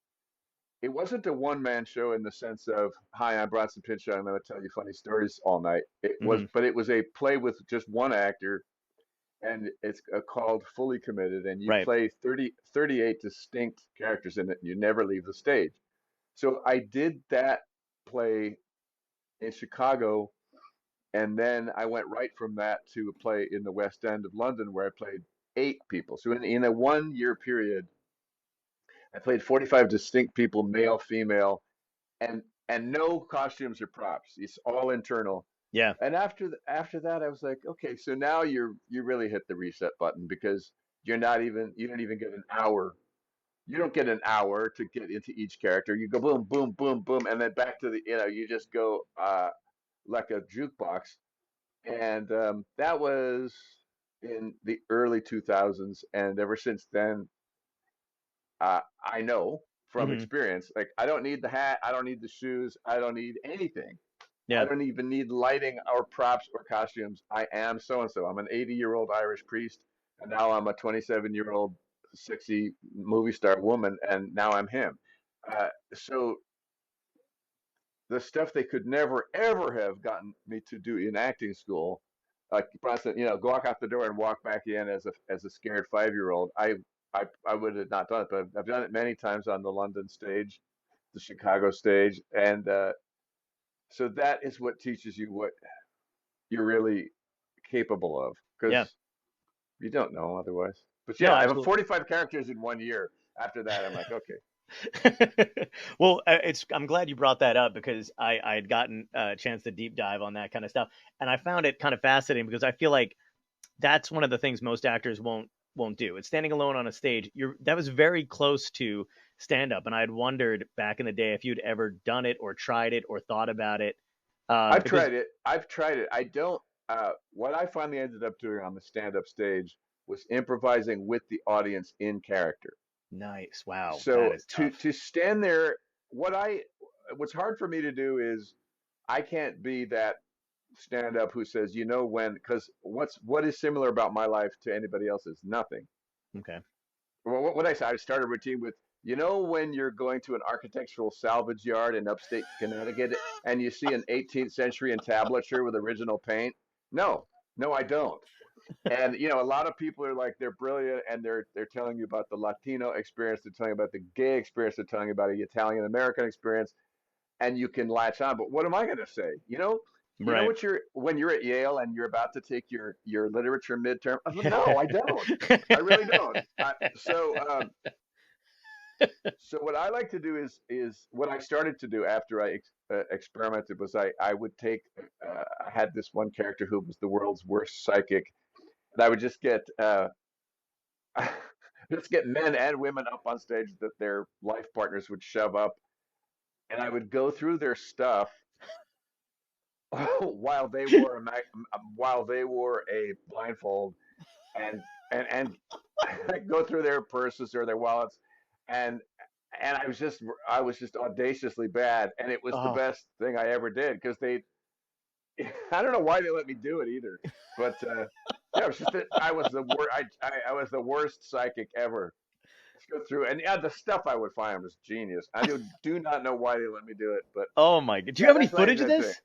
It wasn't a one man show in the sense of, hi, I'm Bronson Pinchot. I'm going to tell you funny stories all night. Hmm. But it was a play with just one actor, and it's called Fully Committed, and you Right. play 38 distinct characters in it, and you never leave the stage. So I did that play in Chicago, and then I went right from that to a play in the West End of London where I played 8 people. So in a 1 year period, I played 45 distinct people, male, female, and no costumes or props. It's all internal. Yeah. And after that, I was like, okay, so now you really hit the reset button because you don't even get an hour. You don't get an hour to get into each character. You go boom, boom, boom, boom, and then back to you just go like a jukebox. And that was in the early 2000s, and ever since then, I know from Hmm. experience, like I don't need the hat, I don't need the shoes, I don't need anything. I Yeah. don't even need lighting or props or costumes. I am so and so. I'm an 80-year-old Irish priest, and now I'm a 27-year-old sexy movie star woman, and now I'm him. So the stuff they could never ever have gotten me to do in acting school, like Bronson, go walk out the door and walk back in as a scared 5-year-old. I would have not done it, but I've done it many times on the London stage, the Chicago stage, and so that is what teaches you what you're really capable of. Yeah. Because You don't know otherwise. But No, yeah, I have absolutely. 45 characters in 1 year. After that, I'm like, okay. Well, I'm glad you brought that up because I had gotten a chance to deep dive on that kind of stuff, and I found it kind of fascinating because I feel like that's one of the things most actors won't do. It's standing alone on a stage. That was very close to stand up, and I had wondered back in the day if you'd ever done it or tried it or thought about it. I've Because tried it. I've tried it. I don't. What I finally ended up doing on the stand-up stage was improvising with the audience in character. nice, wow, that So is to tough. to stand there, what's hard for me to do is I can't be that stand-up who says, when, because what is similar about my life to anybody else's? Nothing. Okay, Well, what I say, I started a routine with, when you're going to an architectural salvage yard in upstate Connecticut and you see an 18th century entablature with original paint? No, no, I don't. And a lot of people are like they're brilliant and they're telling you about the Latino experience, they're telling you about the gay experience, they're telling you about the Italian American experience, and you can latch on. But what am I going to say? right. What you're when you're at Yale and you're about to take your literature midterm. No, I don't. I really don't. So what I like to do is what I started to do after I experimented was I would take I had this one character who was the world's worst psychic, and I would just get men and women up on stage that their life partners would shove up, and I would go through their stuff while while they wore a blindfold, and and go through their purses or their wallets, and I was just audaciously bad, and it was the Oh, best thing I ever did because they I don't know why they let me do it either, but yeah, it was just that I was the worst. I was the worst psychic ever. Let's go through, and yeah, the stuff I would find was genius. I do not know why they let me do it, but oh my god, do you yeah, have any that's my footage of exact thing. this?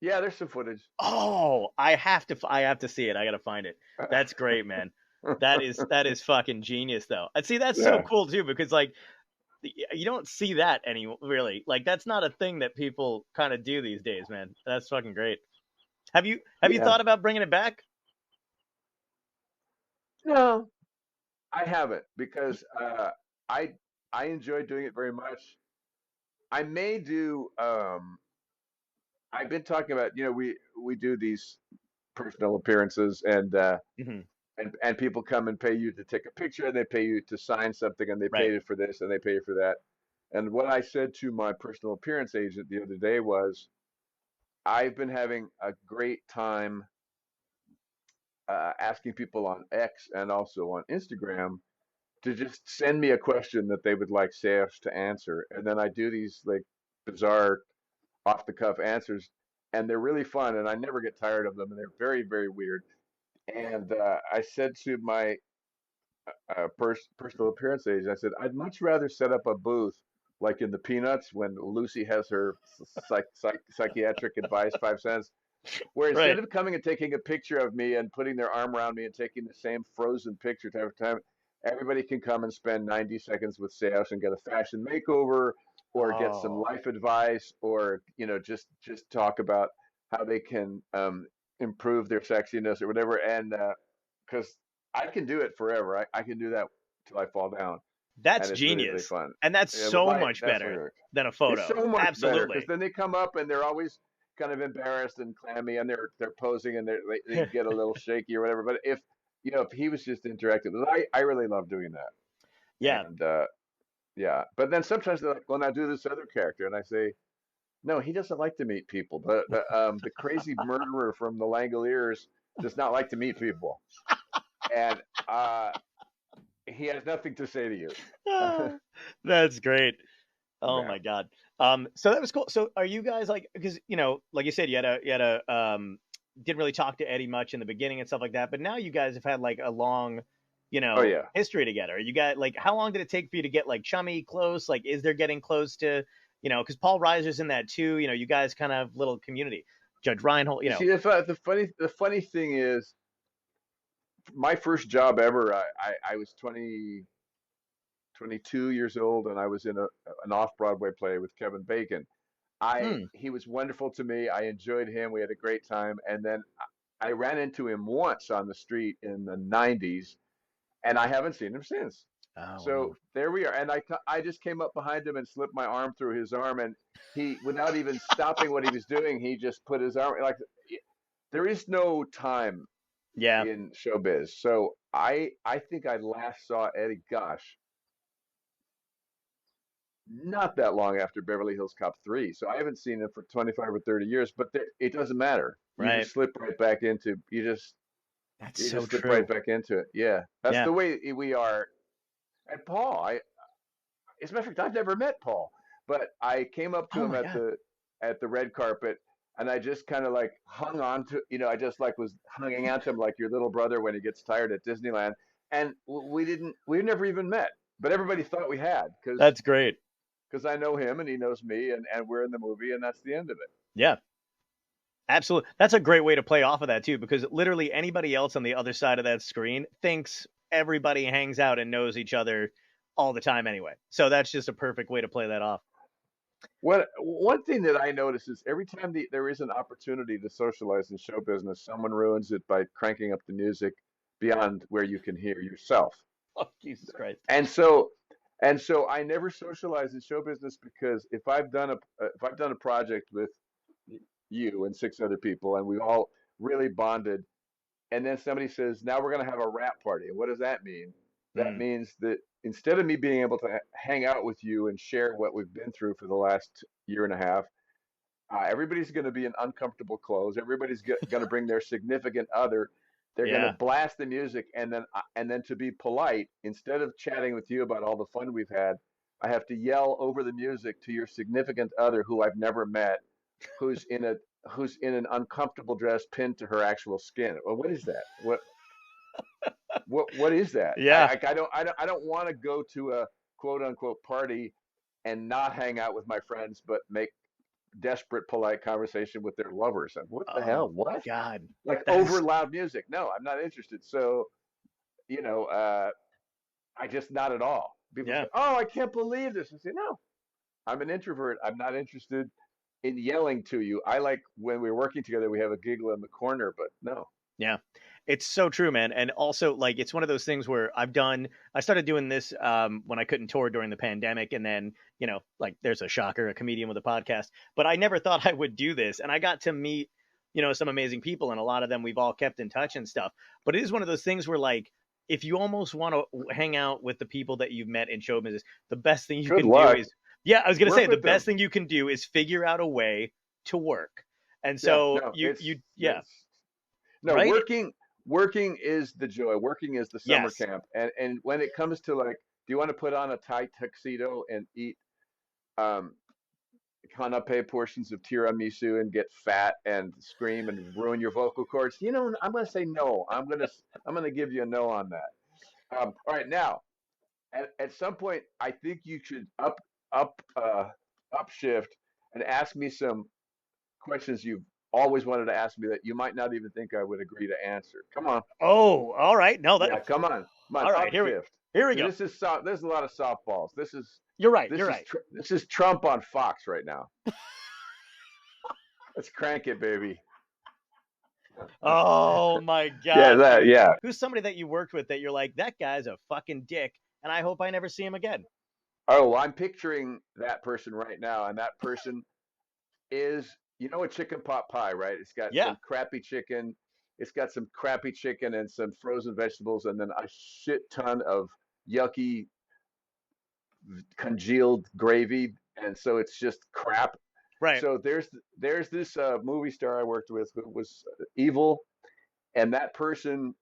Yeah, there's some footage. Oh, I have to see it. I gotta find it. That's great, man. That is fucking genius, though. And see, that's so Yeah, cool too, because like you don't see that any really. Like that's not a thing that people kind of do these days, man. That's fucking great. Have you yeah. thought about bringing it back? No, I haven't because I I enjoy doing it very much. I may do. I've been talking about. We do these personal appearances, Hmm. and people come and pay you to take a picture, and they pay you to sign something, and they pay Right. you for this, and they pay you for that. And what I said to my personal appearance agent the other day was, I've been having a great time asking people on X and also on Instagram to just send me a question that they would like Serge to answer, and then I do these like bizarre off the cuff answers, and they're really fun, and I never get tired of them, and they're very very weird. And I said to my personal appearance agent, I said I'd much rather set up a booth like in the Peanuts when Lucy has her psychiatric advice 5 cents, where instead Right. of coming and taking a picture of me and putting their arm around me and taking the same frozen picture time after time, everybody can come and spend 90 seconds with Seos and get a fashion makeover or get some Oh, life advice, or just talk about how they can improve their sexiness or whatever. And because I can do it forever. I can do that till I fall down, that's and it's really really genius, fun. and that's Yeah, but so much that's what better works. than a It's photo. so much better because Absolutely. then they come up and they're always kind of embarrassed and clammy, and they're posing, and they get a little shaky or whatever. But if he was just interactive, I really love doing that. Yeah. And yeah, but then sometimes they're like, "Well, now do this other character," and I say, "No, he doesn't like to meet people. The crazy murderer from the Langoliers does not like to meet people, and he has nothing to say to you." That's great. Oh Yeah. my god. So that was cool. So are you guys like, because like you said, you had a didn't really talk to Eddie much in the beginning and stuff like that, but now you guys have had like a long, Oh yeah. history together. You got like, how long did it take for you to get like chummy close? Like, is there getting close to, because Paul Reiser's in that too. You guys kind of have little community. Judge Reinhold, You see, the funny thing is, my first job ever, I was 22 years old, and I was in an off-Broadway play with Kevin Bacon. hmm, He was wonderful to me. I enjoyed him. We had a great time. And then I ran into him once on the street in the 90s, and I haven't seen him since. Oh wow. So there we are. And I just came up behind him and slipped my arm through his arm, and he, without even stopping what he was doing, he just put his arm like, there is no time Yeah. in showbiz. So I think I last saw Eddie, gosh, not that long after Beverly Hills Cop 3. So I haven't seen him for 25 or 30 years, but it doesn't matter. You Right. just slip right back into, That's you so just slip right true. back into it. Yeah. That's Yeah. the way we are. And Paul, as a matter of fact, I've never met Paul, but I came up to Oh him my God. at the red carpet, and I just kind of like hung on to, I just like was hanging on to him like your little brother when he gets tired at Disneyland. And we never even met, but everybody thought we had, That's great. because I know him and he knows me, and we're in the movie, and that's the end of it. Yeah. Absolutely. That's a great way to play off of that too, because literally anybody else on the other side of that screen thinks everybody hangs out and knows each other all the time anyway. So that's just a perfect way to play that off. One thing that I notice is every time there is an opportunity to socialize in show business, someone ruins it by cranking up the music beyond where you can hear yourself. Oh, Jesus Christ. And so I never socialize in show business, because if I've done a project with you and six other people, and we all really bonded, and then somebody says, now we're going to have a rap party. And what does that mean? That Mm, means that instead of me being able to hang out with you and share what we've been through for the last year and a half, everybody's going to be in uncomfortable clothes. Everybody's going to bring their significant other. They're going to yeah. blast the music, and then to be polite, instead of chatting with you about all the fun we've had, I have to yell over the music to your significant other who I've never met, who's in a who's in an uncomfortable dress pinned to her actual skin. Well, what is that? What is that? Yeah. I don't want to go to a quote unquote party and not hang out with my friends, but make desperate polite conversation with their lovers. And what the Oh hell? What? God. Like That over is loud music? No, I'm not interested. So you know, uh, I just not at all. People say, yeah. "Oh, I can't believe this." I say, "No, I'm an introvert. I'm not interested in yelling to you. I like when we're working together, we have a giggle in the corner, but no." Yeah. It's so true, man. And also like it's one of those things where I started doing this when I couldn't tour during the pandemic, and then, like there's a shocker, a comedian with a podcast, but I never thought I would do this. And I got to meet, some amazing people, and a lot of them we've all kept in touch and stuff. But it is one of those things where like if you almost want to hang out with the people that you've met in show business, the best thing you Good can do luck. is, yeah, I was going to say Work the with best them. thing you can do is figure out a way to work. And Yeah, so no, yeah, no, right? working is the joy. Working is the summer Yes. camp. And when it comes to like, do you want to put on a tight tuxedo and eat um canape portions of tiramisu and get fat and scream and ruin your vocal cords? I'm going to say no. I'm going to give you a no on that. All right, now at some point, I think you should up upshift and ask me some questions you've always wanted to ask me that you might not even think I would agree to answer. Come on. Oh, all right. No, that Yeah, come on, all right. upshift. Here we go. This is there's a lot of softballs. You're right. You're right. This is Trump on Fox right now. Let's crank it, baby. Oh my Yeah, God, dude. yeah. Who's somebody that you worked with that you're like, that guy's a fucking dick, and I hope I never see him again? Oh, well, I'm picturing that person right now, and that person is, a chicken pot pie, right? It's got Yeah. some crappy chicken. It's got some crappy chicken and some frozen vegetables, and then a shit ton of yucky congealed gravy, and so it's just crap. Right. So there's this movie star I worked with who was evil, and that person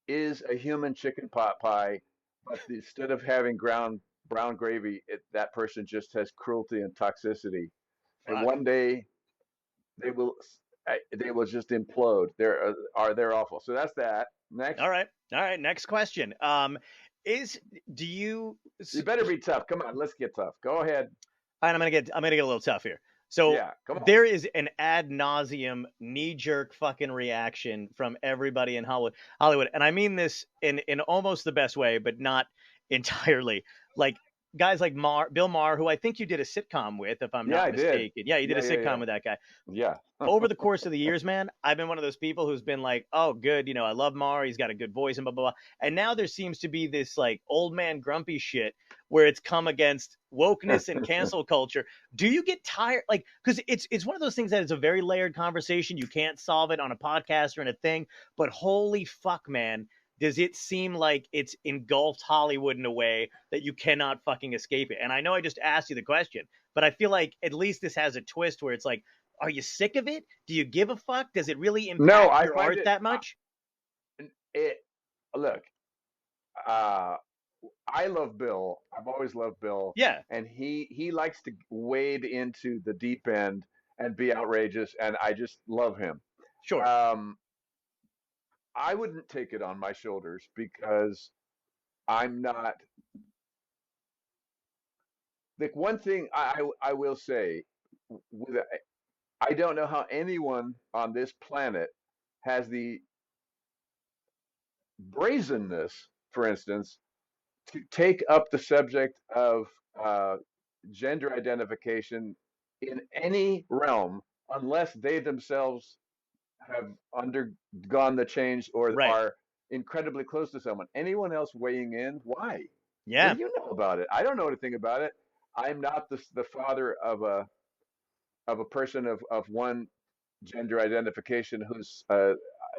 is a human chicken pot pie, but instead of having brown gravy, that person just has cruelty and toxicity, and Fuck. one day they will they will just implode. They're awful. So that's that. Next, All right. All right. Next question. Is do you? you better be tough. Come on, let's get tough. Go ahead. All right, I'm gonna get a little tough here. So Yeah, come on. there is an ad nauseum knee jerk fucking reaction from everybody in Hollywood, and I mean this in almost the best way, but not entirely. Like guys like Bill Maher, who I think you did a sitcom with, if I'm Yeah, not I did. mistaken. Yeah, you did Yeah, a yeah, sitcom yeah. with that guy. Yeah. Over the course of the years, man, I've been one of those people who's been like, oh, good, I love Maher. He's got a good voice and blah, blah, blah. And now there seems to be this like old man grumpy shit where it's come against wokeness and cancel culture. Do you get tired? Like, because it's one of those things that is a very layered conversation. You can't solve it on a podcast or in a thing. But holy fuck, man, does it seem like it's engulfed Hollywood in a way that you cannot fucking escape it? And I know I just asked you the question, but I feel like at least this has a twist where it's like, are you sick of it? Do you give a fuck? Does it really No, impact I your find art it. that much? It look. Uh, I love Bill. I've always loved Bill, Yeah, and he likes to wade into the deep end and be outrageous, and I just love him. sure. Um, I wouldn't take it on my shoulders because I'm not. Like one thing I will say, with I don't know how anyone on this planet has the brazenness, for instance, to take up the subject of uh, gender identification in any realm unless they themselves have undergone the change or Right. are incredibly close to someone. Anyone else weighing in? Why? What Yeah. do you know about it? I don't know anything about it. I'm not the father of a person of one gender identification who's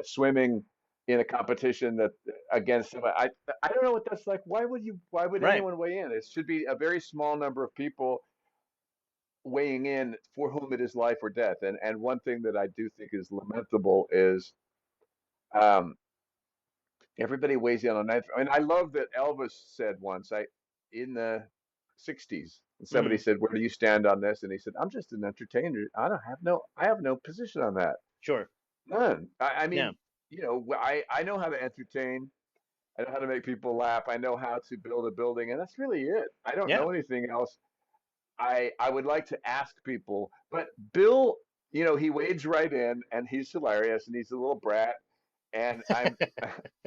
swimming in a competition that against somebody. I don't know what that's like. Why would Right. anyone weigh in? It should be a very small number of people weighing in for whom it is life or death. And one thing that I do think is lamentable is um, everybody weighs in on that. I mean, I love that Elvis said once, I in the '60s, and somebody Hmm. said, "Where do you stand on this?" And he said, "I'm just an entertainer. I have no position on that. Sure. None. I Yeah. mean, I know how to entertain. I know how to make people laugh. I know how to build a building, and that's really it. I don't Yeah. know anything else. I would like to ask people, but Bill, he wades right in, and he's hilarious, and he's a little brat, and I'm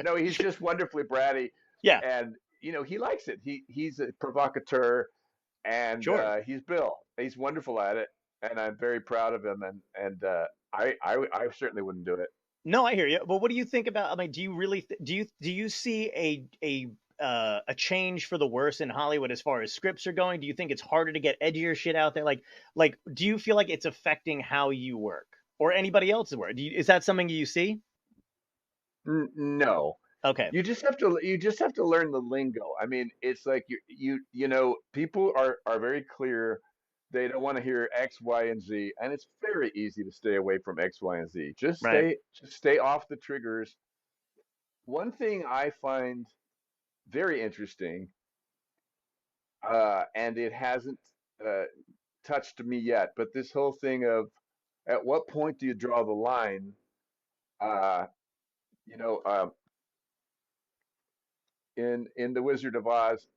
no, he's just wonderfully bratty, Yeah. and he likes it. He's a provocateur, and Sure. he's Bill. He's wonderful at it, and I'm very proud of him. And I certainly wouldn't do it. No, I hear you. But what do you think about? I mean, do you really do you see a change for the worse in Hollywood as far as scripts are going? Do you think it's harder to get edgier shit out there? Like, do you feel like it's affecting how you work or anybody else's work? Is that something you see? No, Okay. you just have to learn the lingo. I mean, it's like people are very clear. They don't want to hear X, Y, and Z, and it's very easy to stay away from X, Y, and Z. Right. Just stay off the triggers. One thing I find very interesting, and it hasn't uh, touched me yet, but this whole thing of at what point do you draw the line? Uh, you know, in The Wizard of Oz,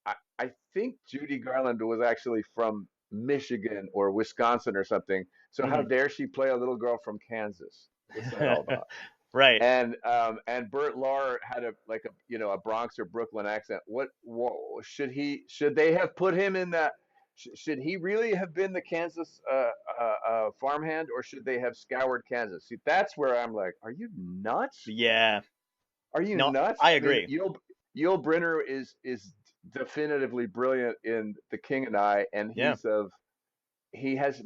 I think Judy Garland was actually from Michigan or Wisconsin or something. So how Hmm. dare she play a little girl from Kansas? What's that all about? Right. And Burt Lahr had a Bronx or Brooklyn accent. Should they have put him in that? Should he really have been the Kansas farmhand, or should they have scoured Kansas? See, that's where I'm like, are you nuts? Yeah. Are you No, nuts? I I mean, agree. Yul Brynner is definitively brilliant in The King and I, and Yeah. he has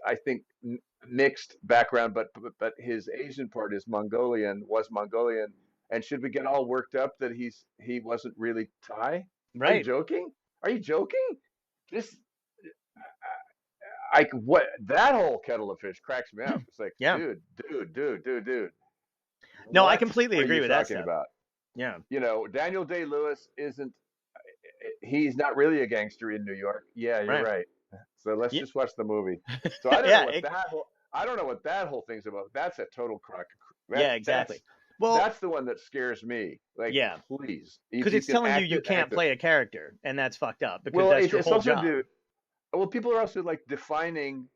I think mixed background, but his Asian part was Mongolian, and should we get all worked up that he wasn't really Thai? Are you Right. joking? Are you joking? This I what that whole kettle of fish cracks me up. It's like, Yeah. dude, No, I what completely are agree you with that talking stuff. about? Yeah. Daniel Day-Lewis isn't he's not really a gangster in New York. Yeah, you're Right. right. So let's Yeah. just watch the movie. So I don't know Yeah. what that whole thing's about. That's a total crock. Yeah. That Exactly. that's Well, that's the one that scares me. Like, yeah, please, if because you it's can telling you act you it, can't act it. play a character, and that's fucked up because Well, that's your it's whole also job. do. Well, people are also like defining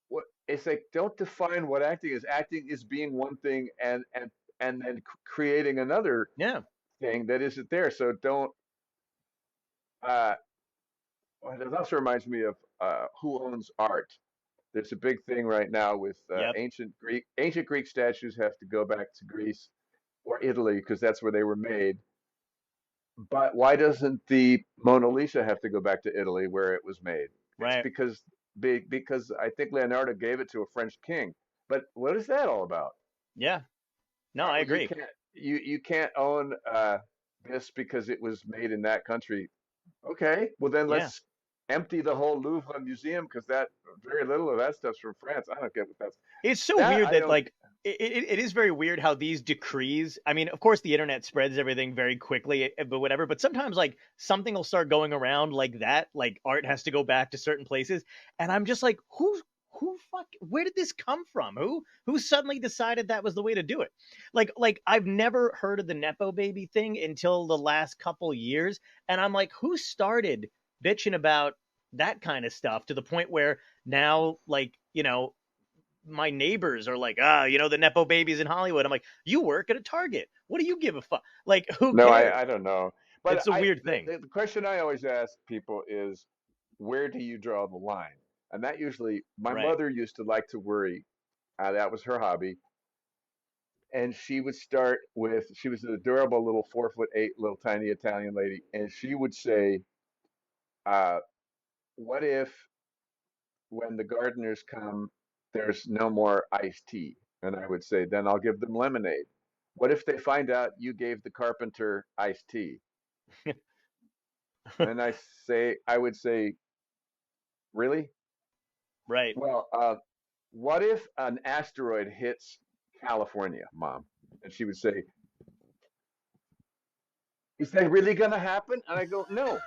what it's like. Don't define what acting is. Acting is being one thing and then creating another Yeah. thing that isn't there. So don't. uh, well, it also reminds me of who owns art. There's a big thing right now with Yep. ancient Greek statues have to go back to Greece or Italy because that's where they were made. But why doesn't the Mona Lisa have to go back to Italy where it was made? It's Right. because I think Leonardo gave it to a French king. But what is that all about? Yeah. No, I Oh, agree. you can't own this because it was made in that country. Okay, well then Yeah. let's empty the whole Louvre museum because that very little of that stuff's from France. I don't get what that's It's so that weird I that don't. like it is very weird how these decrees. I mean, of course, the internet spreads everything very quickly, but whatever. But sometimes like something will start going around like that. Like art has to go back to certain places, and I'm just like, where did this come from? Who suddenly decided that was the way to do it? Like I've never heard of the nepo baby thing until the last couple years, and I'm like, who started bitching about that kind of stuff to the point where now like my neighbors are like, the Nepo babies in Hollywood. I'm like, you work at a Target. What do you give a fuck? Like, who No, cares? I don't know. But It's a weird the, thing. the question I always ask people is, where do you draw the line? And that usually, my Right. mother used to like to worry. That was her hobby. And she would start with, she was an adorable little 4'8" little tiny Italian lady. And she would say, uh, what if when the gardeners come, there's no more iced tea? And I would say, then I'll give them lemonade. What if they find out you gave the carpenter iced tea? And I would say, really? Right. Well, what if an asteroid hits California, Mom? And she would say, is that really going to happen? And I go, no.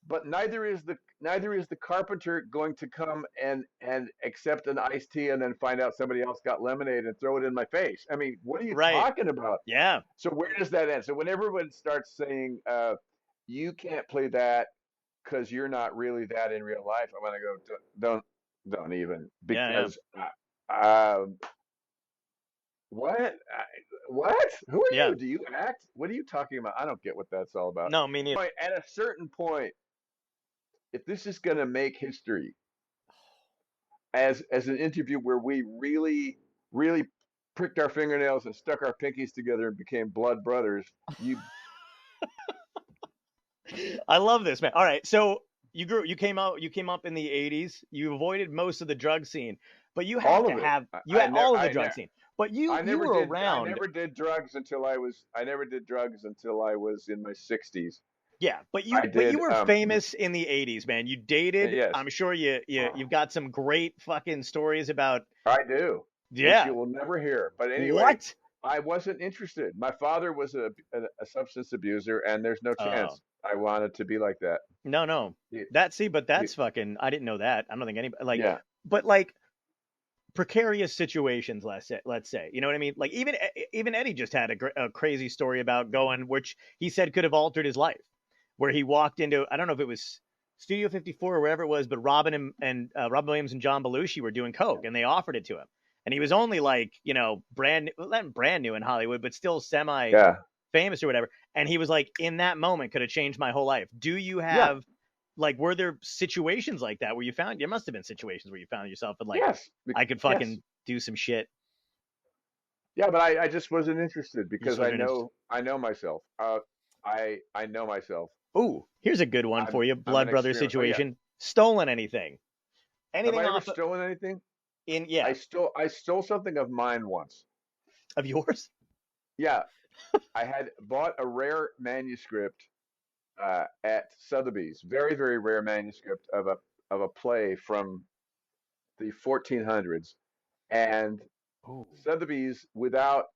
But neither is the carpenter going to come and accept an iced tea and then find out somebody else got lemonade and throw it in my face. I mean, what are you Right. talking about? Yeah. So where does that end? So when everyone starts saying you can't play that because you're not really that in real life, I'm gonna go don't even Yeah. Yeah. because uh, what what? Who are Yeah. you? Do you act? What are you talking about? I don't get what that's all about. No, me neither. At a certain point, if this is going to make history as an interview where we really pricked our fingernails and stuck our pinkies together and became blood brothers, you I love this, man. All right. So you came up in the 80s. You avoided most of the drug scene, but all of it. you had all of the I drug never scene. But you were I around. never did drugs until I never did drugs until I was in my 60s. Yeah, I but you did were famous in the 80s, man. You dated. yes, I'm sure you've got some great fucking stories about. I do, which Yeah. you will never hear. But anyway, What? I wasn't interested. My father was a substance abuser, and there's no Oh, chance I wanted to be like that. no, no. He, But he, that's fucking I didn't know that. I don't think anybody like yeah, but like precarious situations, let's say. You know what I mean? Like even Eddie just had a crazy story about going which he said could have altered his life. Where he walked into I don't know if it was Studio 54 or wherever it was, but Robin Williams and John Belushi were doing coke and they offered it to him. And he was only like, not brand new in Hollywood, but still semi yeah, famous or whatever. And he was like, in that moment, could have changed my whole life. Do you yeah, have like, were there situations like that where there must have been situations where you found yourself and like, yes, I could yes, fucking do some shit. yeah. But I just wasn't interested You just because wasn't interested. I know myself. I know myself. Ooh, here's a good one for you. I'm an Blood brother extreme. Oh yeah. situation. Stolen anything? Have Anything I ever off stolen anything? in, yeah, I stole something of mine once. of yours? Yeah, I had bought a rare manuscript at Sotheby's, very rare manuscript of a play from the 1400s, and Ooh, Sotheby's, without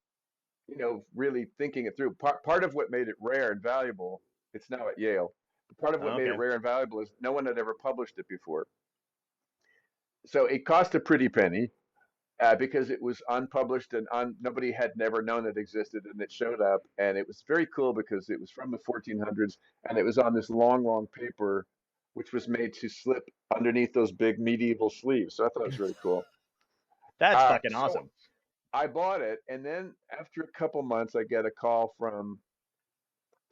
really thinking it through, part of what made it rare and valuable, it's now at Yale. But part of what made it okay. rare and valuable is no one had ever published it before, so it cost a pretty penny. Because it was unpublished and nobody had never known it existed, and it showed up, and it was very cool because it was from the 1400s, and it was on this long paper, which was made to slip underneath those big medieval sleeves. So I thought it was really cool. That's fucking So awesome. I bought it, and then after a couple months, I get a call from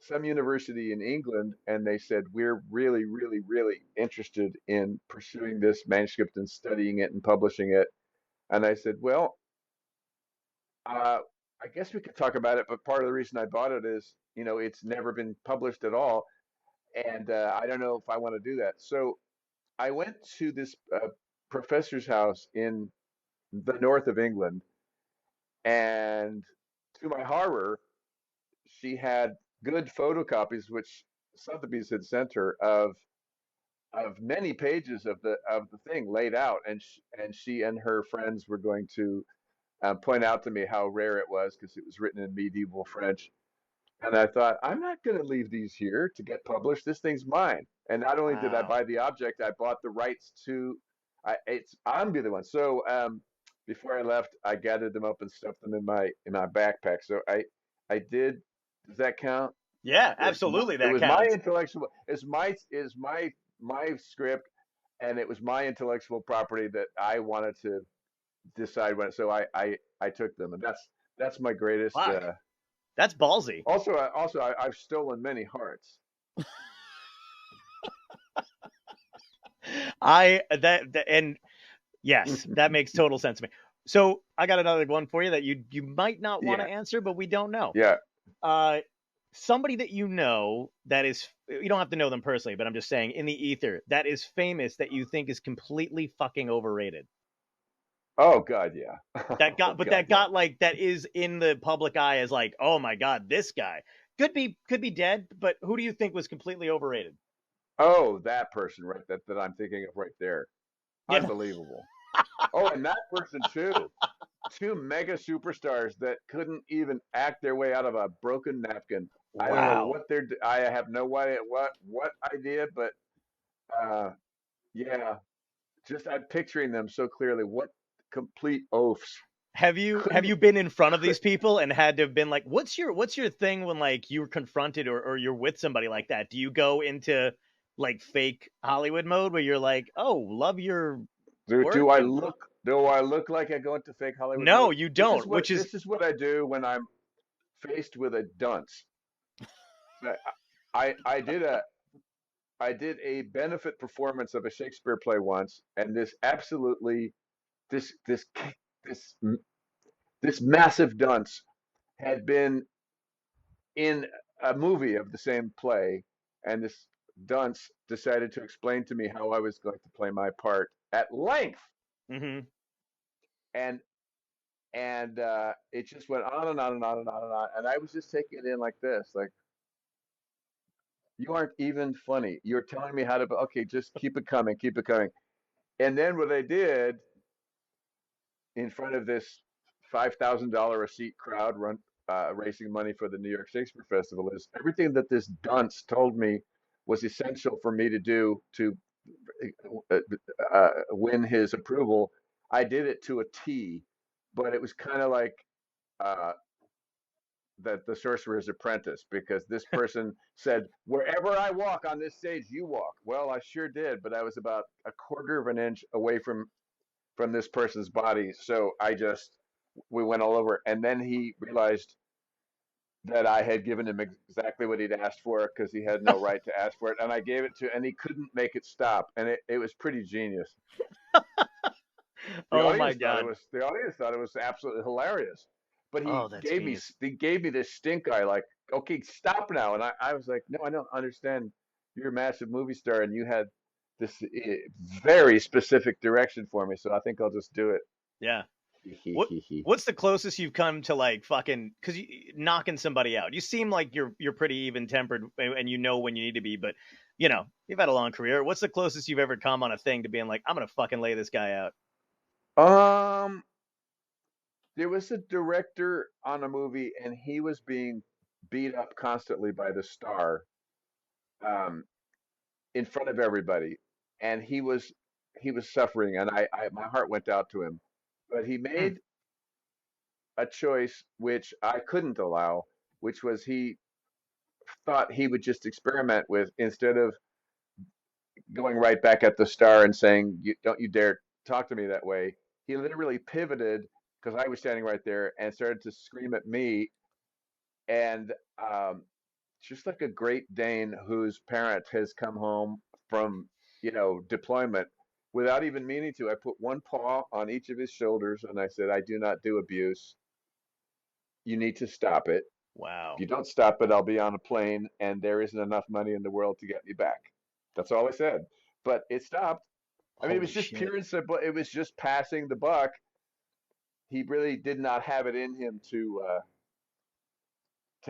some university in England, and they said, we're really, really, really interested in pursuing this manuscript and studying it and publishing it. And I said, well, uh, I guess we could talk about it, but part of the reason I bought it is, it's never been published at all, and I don't know if I want to do that. So I went to this professor's house in the north of England, and to my horror, she had good photocopies, which Sotheby's had sent her of many pages of the thing laid out, and she and her friends were going to point out to me how rare it was because it was written in medieval French. And I thought, I'm not going to leave these here to get published. This thing's mine. And not only did I Wow. buy the object, I bought the rights to. I'm be the one. So before I left, I gathered them up and stuffed them in my backpack. So I did. Does that count? Yeah, It's my, absolutely. it That was my counts. intellectual. It's my script, and it was my intellectual property that I wanted to decide when. So I took them, and that's my greatest. Fuck. That's ballsy. I've stolen many hearts. And yes, that makes total sense to me. So I got another one for you that you might not want Yeah, to answer, but we don't know. yeah. Uh, somebody that you know that is, you don't have to know them personally, but I'm just saying in the ether that is famous that you think is completely fucking overrated. Oh God, yeah. That Oh got, but God, that yeah. got like that is in the public eye as like, oh my god, this guy could be dead, but who do you think was completely overrated? Oh, that person right that I'm thinking of right there. Yeah. Unbelievable. Oh, and that person too. Two mega superstars that couldn't even act their way out of a broken napkin. I don't know Wow. what I have no idea what idea, but uh yeah, just I'm picturing them so clearly. What complete oafs. Have Couldn't you been in front of could these people and had to have been like, what's your thing when like you were confronted or you're with somebody like that? Do you go into like fake Hollywood mode where you're like, oh, love your do work? do I And look like I go into fake Hollywood no, mode? you This is don't, what which is this is what I do when I'm faced with a dunce. I I did a benefit performance of a Shakespeare play once, and this this this this massive dunce had been in a movie of the same play, and this dunce decided to explain to me how I was going to play my part at length, hmm and it just went on and on and on and on and on, and I was just taking it in like this, like, you aren't even funny. You're telling me how to. Okay, just keep it coming, keep it coming. And then what I did in front of this $5,000 a seat crowd raising money for the New York Shakespeare Festival is everything that this dunce told me was essential for me to do to win his approval. I did it to a T, but it was kind of like uh, the Sorcerer's Apprentice, because this person said, "Wherever I walk on this stage, you walk." Well, I sure did, but I was about a quarter of an inch away from this person's body. So we went all over. And then he realized that I had given him exactly what he'd asked for because he had no right to ask for it. And I gave it and he couldn't make it stop. And it was pretty genius. The oh my audience thought god. it was absolutely hilarious. But Oh, that's genius. he gave me this stink eye, like, okay, stop now. And I was like, no, I don't understand. You're a massive movie star and you had this very specific direction for me. So I think I'll just do it. Yeah. He What he he. what's the closest you've come to like fucking because you knocking somebody out? You seem like you're pretty even tempered and you know when you need to be, but you've had a long career. What's the closest you've ever come on a thing to being like, I'm gonna fucking lay this guy out? Um, there was a director on a movie, and he was being beat up constantly by the star, um, in front of everybody, and he was suffering, and my heart went out to him, but he Hmm. made a choice which I couldn't allow, which was he thought he would just experiment with, instead of going right back at the star and saying, "Don't you dare talk to me that way." He literally pivoted because I was standing right there and started to scream at me, and just like a Great Dane whose parent has come home from, deployment without even meaning to. I put one paw on each of his shoulders and I said, I do not do abuse. You need to stop it. If Wow. you don't stop it, I'll be on a plane and there isn't enough money in the world to get me back. That's all I said. But it stopped. I mean, it was Holy just shit. pure and simple. It was just passing the buck. He really did not have it in him to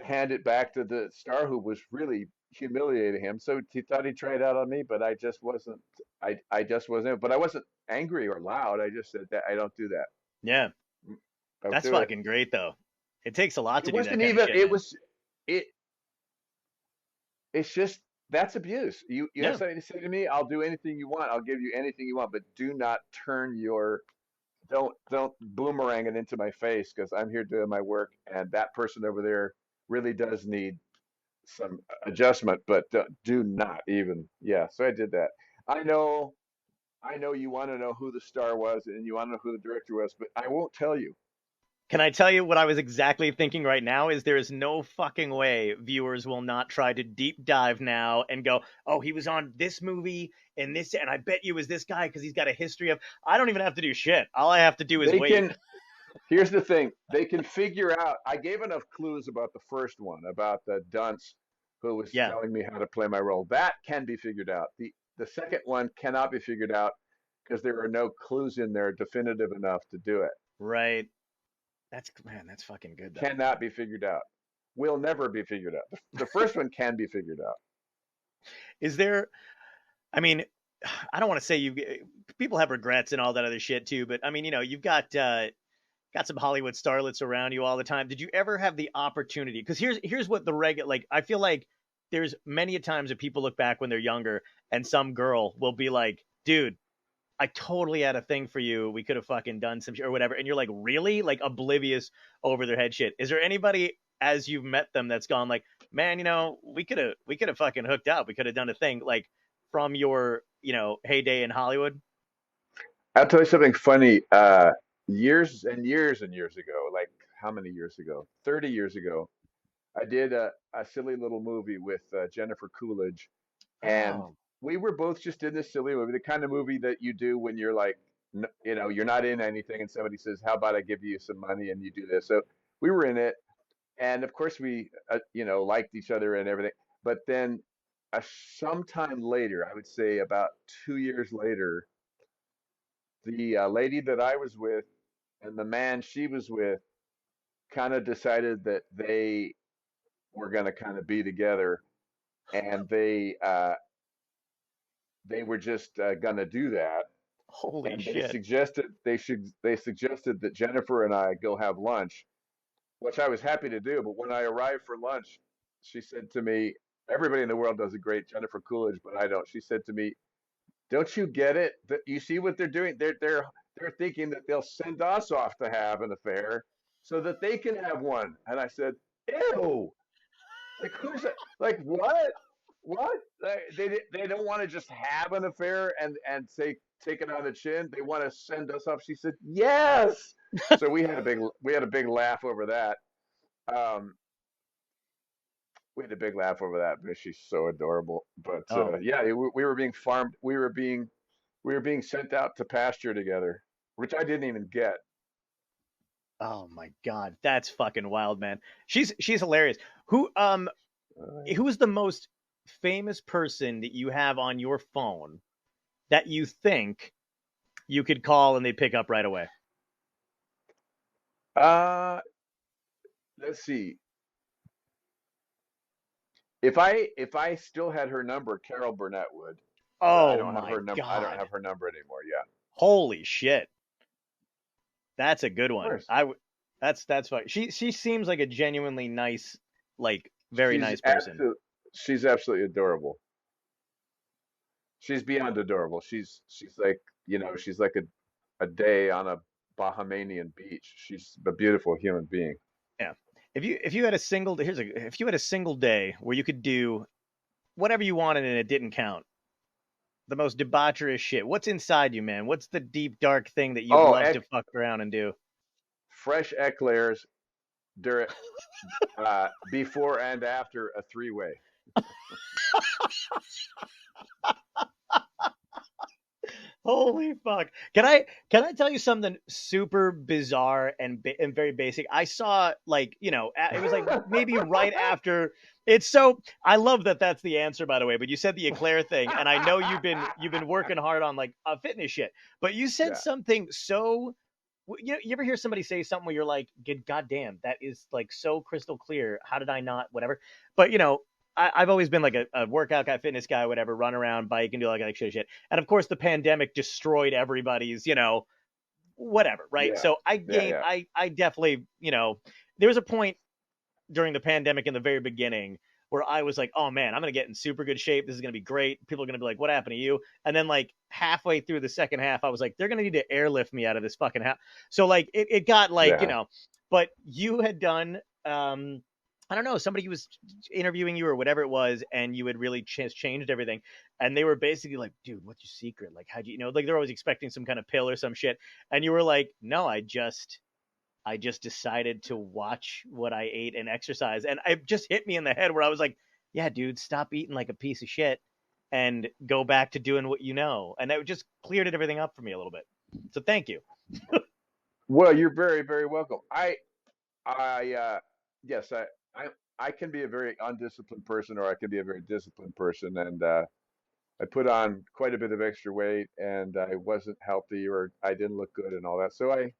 hand it back to the star who was really humiliating him. So he thought he'd try it out on me, but I just wasn't. I just wasn't. But I wasn't angry or loud. I just said that I don't do that. Yeah. Don't That's do it. fucking great though. It takes a lot It to do that wasn't kind of even. shit, It man. was. It. It's just that's abuse. You have Yeah. something to say to me. I'll do anything you want. I'll give you anything you want. But do not turn your don't boomerang it into my face because I'm here doing my work, and that person over there really does need some adjustment, but do not even. Yeah, so I did that. I know, I know you want to know who the star was and you want to know who the director was, but I won't tell you. Can I tell you what I was exactly thinking right now is there is no fucking way viewers will not try to deep dive now and go, oh, he was on this movie and this, and I bet you was this guy because he's got a history of. I don't even have to do shit. All I have to do is They wait. can. Here's the thing: they can figure out. I gave enough clues about the first one, about the dunce who was Yeah, telling me how to play my role. That can be figured out. The second one cannot be figured out because there are no clues in there definitive enough to do it. right. That's man, that's fucking good though. Cannot be figured out. Will never be figured out. The first one can be figured out. Is there? I mean, I don't want to say you. People have regrets and all that other shit too, but I mean, you've got some Hollywood starlets around you all the time. Did you ever have the opportunity? Because here's what the regular like. I feel like there's many a times that people look back when they're younger, and some girl will be like, "Dude, I totally had a thing for you. We could have fucking done some shit or whatever." And you're like, "Really?" Like oblivious over their head shit. Is there anybody as you've met them that's gone like, "Man, we could have fucking hooked up. We could have done a thing like from your heyday in Hollywood." I'll tell you something funny. Years and years and years ago, like how many years ago? 30 years ago, I did a silly little movie with Jennifer Coolidge, and Oh, we were both just in this silly movie, the kind of movie that you do when you're like, you're not in anything, and somebody says, "How about I give you some money and you do this?" So we were in it, and of course we, liked each other and everything. But then, uh, sometime later, I would say about 2 years later, the lady that I was with and the man she was with kind of decided that they were going to kind of be together, and they were just going to do that. holy And shit. they suggested that Jennifer and I go have lunch, which I was happy to do. But when I arrived for lunch, she said to me, "Everybody in the world does a great Jennifer Coolidge, but I don't." She said to me, "Don't you get it? That you see what they're doing? They're thinking that they'll send us off to have an affair so that they can have one." And I said, "Ew! Like who's that? Like what? What? They don't want to just have an affair and say take it on the chin. They want to send us off." She said, "Yes." So we had a big laugh over that. Um, we had a big laugh over that because she's so adorable. But Oh, yeah, we were being farmed. We were being sent out to pasture together, which I didn't even get. oh my god, that's fucking wild, man. She's hilarious. Who is the most famous person that you have on your phone that you think you could call and they pick up right away? Uh, let's see. If I still had her number, Carol Burnett would, but I Oh don't have my her number. I don't god. have her number anymore. Yeah, Holy shit. That's a good of one. course. That's fine. She seems like a genuinely nice, like very She's nice person. absolutely she's absolutely adorable. She's beyond adorable. She's like she's like a day on a Bahamian beach. She's a beautiful human being. Yeah. If you had a single if you had a single day where you could do whatever you wanted and it didn't count, the most debaucherous shit. What's inside you, man? What's the deep dark thing that you'd Oh, love to fuck around and do? fresh eclairs during before and after a three-way. Holy fuck. Can I tell you something super bizarre and very basic? I saw like, it was like maybe right after it's so I love that that's the answer, by the way, but you said the eclair thing, and I know you've been working hard on like fitness shit. But you said Yeah, something so you ever hear somebody say something where you're like, God damn, that is like so crystal clear. How did I not whatever? But I've always been like a workout guy, fitness guy, whatever, run around, bike, and do like shit. And of course, the pandemic destroyed everybody's, whatever, right? yeah, So yeah, yeah. I definitely, there was a point during the pandemic in the very beginning where I was like, oh man, I'm going to get in super good shape. This is going to be great. People are going to be like, what happened to you? And then like halfway through the second half, I was like, they're going to need to airlift me out of this fucking house. So like it got like, Yeah. but you had done, I don't know, somebody was interviewing you or whatever it was, and you had really changed everything. And they were basically like, dude, what's your secret? Like, how'd you, like they're always expecting some kind of pill or some shit. And you were like, no, I just decided to watch what I ate and exercise. And it just hit me in the head where I was like, yeah, dude, stop eating like a piece of shit and go back to doing what you know. And that just cleared everything up for me a little bit. So thank you. Well, you're very, very welcome. I yes, I, I can be a very undisciplined person, or I can be a very disciplined person, and I put on quite a bit of extra weight, and I wasn't healthy, or I didn't look good, and all that. So I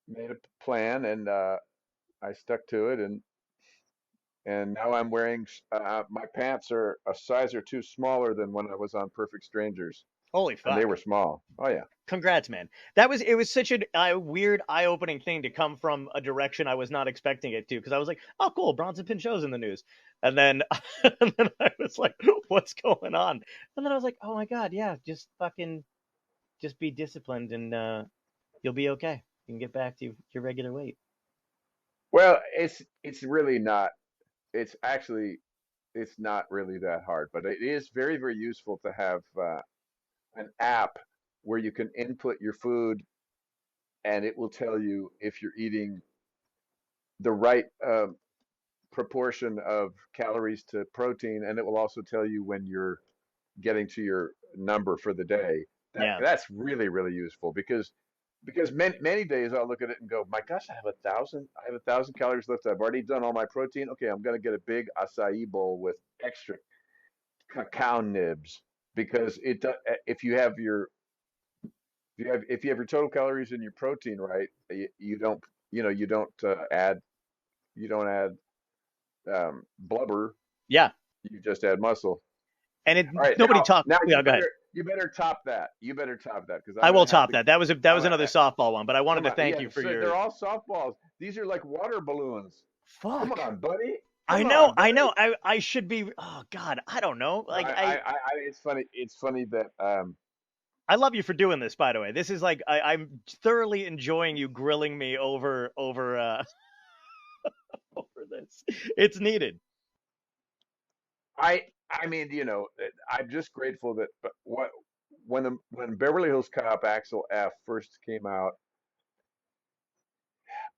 made a plan, and I stuck to it, and now I'm wearing my pants are a size or two smaller than when I was on Perfect Strangers, Holy and they fuck. were small. Oh yeah. Congrats, man. It was such a weird, eye-opening thing to come from a direction I was not expecting it to, because I was like, oh, cool, Bronson Pinchot's in the news. And then, and then I was like, what's going on? And then I was like, oh my God, yeah, just be disciplined and you'll be okay. You can get back to your regular weight. Well, it's really not. It's actually it's not really that hard, but it is very, very useful to have an app where you can input your food, and it will tell you if you're eating the right proportion of calories to protein, and it will also tell you when you're getting to your number for the day. Yeah. That's really, really useful because many days I'll look at it and go, my gosh, I have 1,000 calories left. I've already done all my protein. Okay, I'm gonna get a big acai bowl with extra cacao nibs, because if you have your if you have your total calories and your protein right, you don't you don't add blubber. Yeah. You just add muscle. And All right, nobody talked. now Yeah, go ahead. you better top that. You better top that, because I I'm will gonna have top to. that. That was another softball one, but I wanted Come to on, thank yeah. you for So your they're all softballs. These are like water balloons. Come fuck. on, buddy. I Come know, on, I know. buddy. I should be. Oh God, I don't know. No, Like it's funny. It's funny that I love you for doing this, by the way. This is like I'm thoroughly enjoying you grilling me over over this. It's needed. I mean, I'm just grateful that what when Beverly Hills Cop Axel F first came out,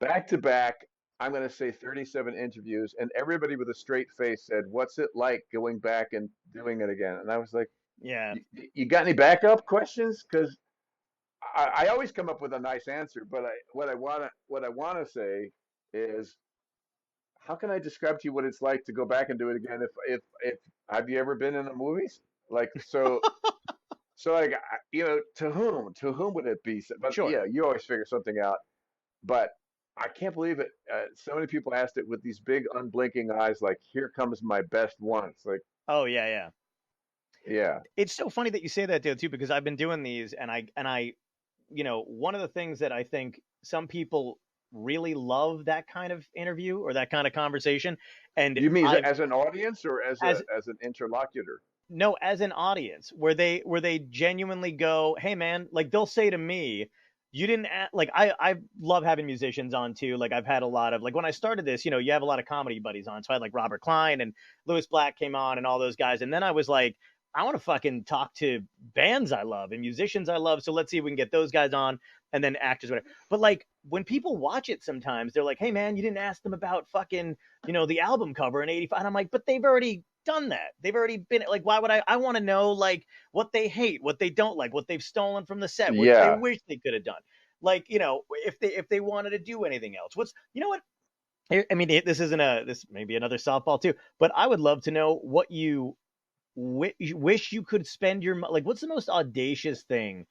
back to back, I'm going to say 37 interviews, and everybody with a straight face said, "What's it like going back and doing it again?" And I was like, Yeah. You got any backup questions? Because I always come up with a nice answer, but what I wanna say is, how can I describe to you what it's like to go back and do it again? If have you ever been in the movies? Like so like to whom would it be? But Sure. yeah, you always figure something out. But I can't believe it. So many people asked it with these big unblinking eyes, like, "Here comes my best one." It's like, Oh yeah, yeah. yeah, It's so funny that you say that, Dale, too, because I've been doing these, and I, one of the things that I think some people really love that kind of interview or that kind of conversation, and you mean I've as an audience or as as an interlocutor? no, as an audience, where they genuinely go, hey man, like they'll say to me, you didn't like I love having musicians on too. Like I've had a lot of, like, when I started this, you have a lot of comedy buddies on, so I had like Robert Klein and Lewis Black came on and all those guys, and then I was like, I want to fucking talk to bands I love and musicians I love, so let's see if we can get those guys on, and then actors, whatever. But like, when people watch it sometimes, they're like, hey man, you didn't ask them about fucking, the album cover in 85. And I'm like, but they've already done that. They've already been like, why would I want to know like what they hate, what they don't like, what they've stolen from the set, what they Yeah. wish they could have done. Like, if they wanted to do anything else, what, I mean, this may be another softball too, but I would love to know what you wish you could spend like, what's the most audacious thing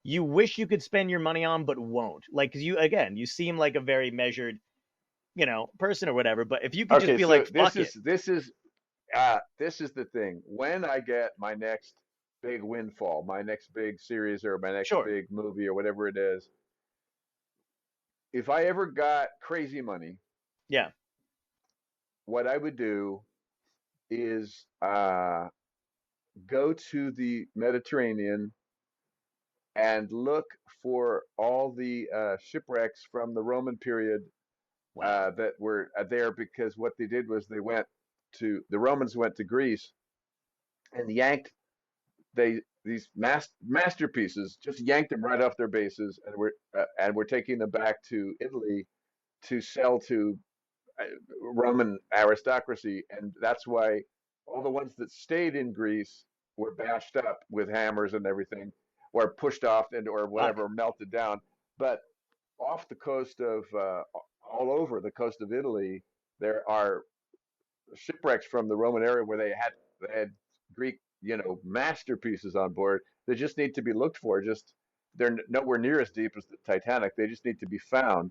you wish you could spend your money on but won't? Like, because you seem like a very measured, person or whatever. But if you could just Okay, be so like, fuck it, this is the thing. When I get my next big windfall, my next big series or my next sure, big movie or whatever it is, if I ever got crazy money, yeah, what I would do is go to the Mediterranean and look for all the shipwrecks from the Roman period wow, that were there, because what they did was the Romans went to Greece and yanked these masterpieces, just yanked them right off their bases, and we're taking them back to Italy to sell to Roman aristocracy, and that's why all the ones that stayed in Greece were bashed up with hammers and everything, or pushed off and or fuck, whatever, melted down. But off the coast of all over the coast of Italy, there are shipwrecks from the Roman era where they had Greek, masterpieces on board. They just need to be looked for. Just they're nowhere near as deep as the Titanic. They just need to be found.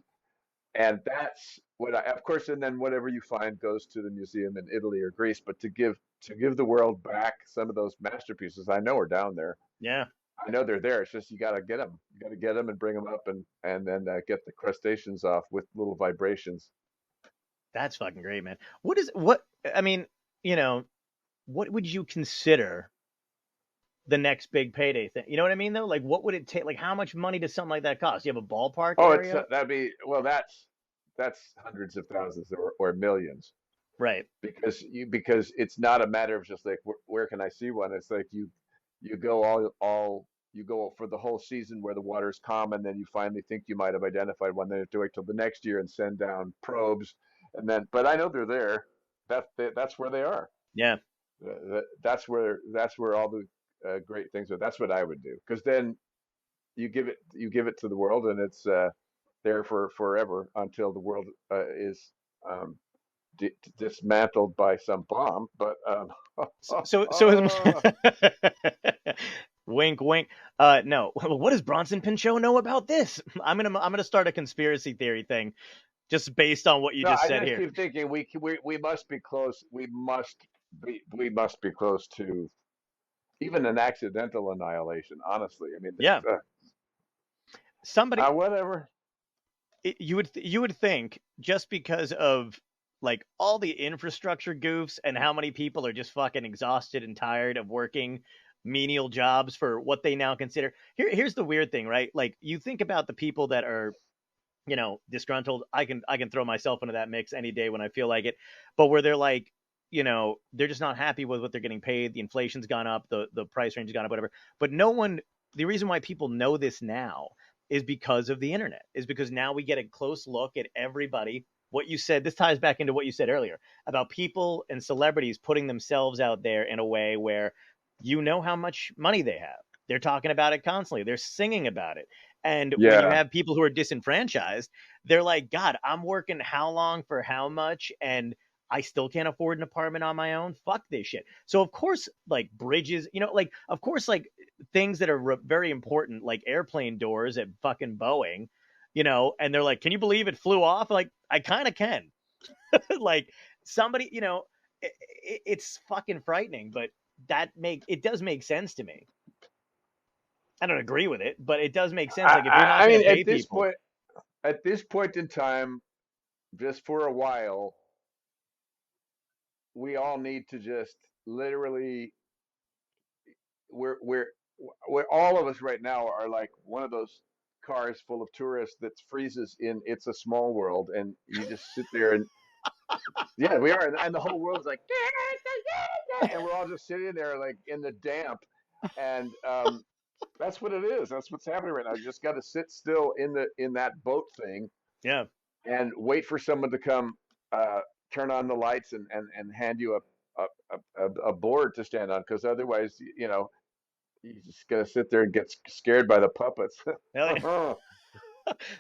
And that's what of course, and then whatever you find goes to the museum in Italy or Greece. But to give the world back some of those masterpieces, I know are down there. yeah, I know they're there. It's just you got to get them. You got to get them and bring them up, and then get the crustaceans off with little vibrations. that's fucking great, man. What I mean, you know, what would you consider the next big payday thing? You know what I mean, though? Like, what would it take? Like, how much money does something like that cost? You have a ballpark Oh, it's area, that'd be well. That's hundreds of thousands or millions, right? because it's not a matter of just like where can I see one. It's like you go all you go for the whole season where the water's calm, and then you finally think you might have identified one. Then you have to wait till the next year and send down probes, and then but I know they're there. That's where they are. Yeah, That's where all the great things are. That's what I would do, because then you give it to the world, and it's there for forever until the world is um, dismantled by some bomb. But wink, wink. No. What does Bronson Pinchot know about this? I'm gonna start a conspiracy theory thing, just based on what you no, just I said just here. keep thinking we must be close. We must be close to even an accidental annihilation. Honestly, I mean, Yeah, somebody. whatever. You would think, just because of like all the infrastructure goofs and how many people are just fucking exhausted and tired of working menial jobs for what they now consider. Here's the weird thing, right? Like, you think about the people that are, disgruntled. I can throw myself into that mix any day when I feel like it. But where they're like, they're just not happy with what they're getting paid. The inflation's gone up, the price range has gone up, whatever. But the reason why people know this now is because of the internet, is because now we get a close look at everybody. What you said, this ties back into what you said earlier about people and celebrities putting themselves out there in a way where how much money they have. They're talking about it constantly. They're singing about it. And when you Yeah, have people who are disenfranchised, they're like, God, I'm working how long for how much? And I still can't afford an apartment on my own. Fuck this shit. So, of course, like bridges, like, of course, like things that are very important, like airplane doors at fucking Boeing, and they're like, can you believe it flew off? Like, I kind of can. Like, somebody, it's fucking frightening, but it does make sense to me. I don't agree with it, but it does make sense. Like, if you're not I going mean, to pay people, at this point in time, just for a while, we all need to just literally we're we're all of us right now are like one of those cars full of tourists that freezes in It's a Small World, and you just sit there and yeah, we are, and the whole world's like and we're all just sitting there like in the damp, and That's what it is. That's what's happening right now. You just got to sit still in that boat thing Yeah. and wait for someone to come uh, turn on the lights and hand you a board to stand on, because otherwise, you just gotta sit there and get scared by the puppets. Hell yeah.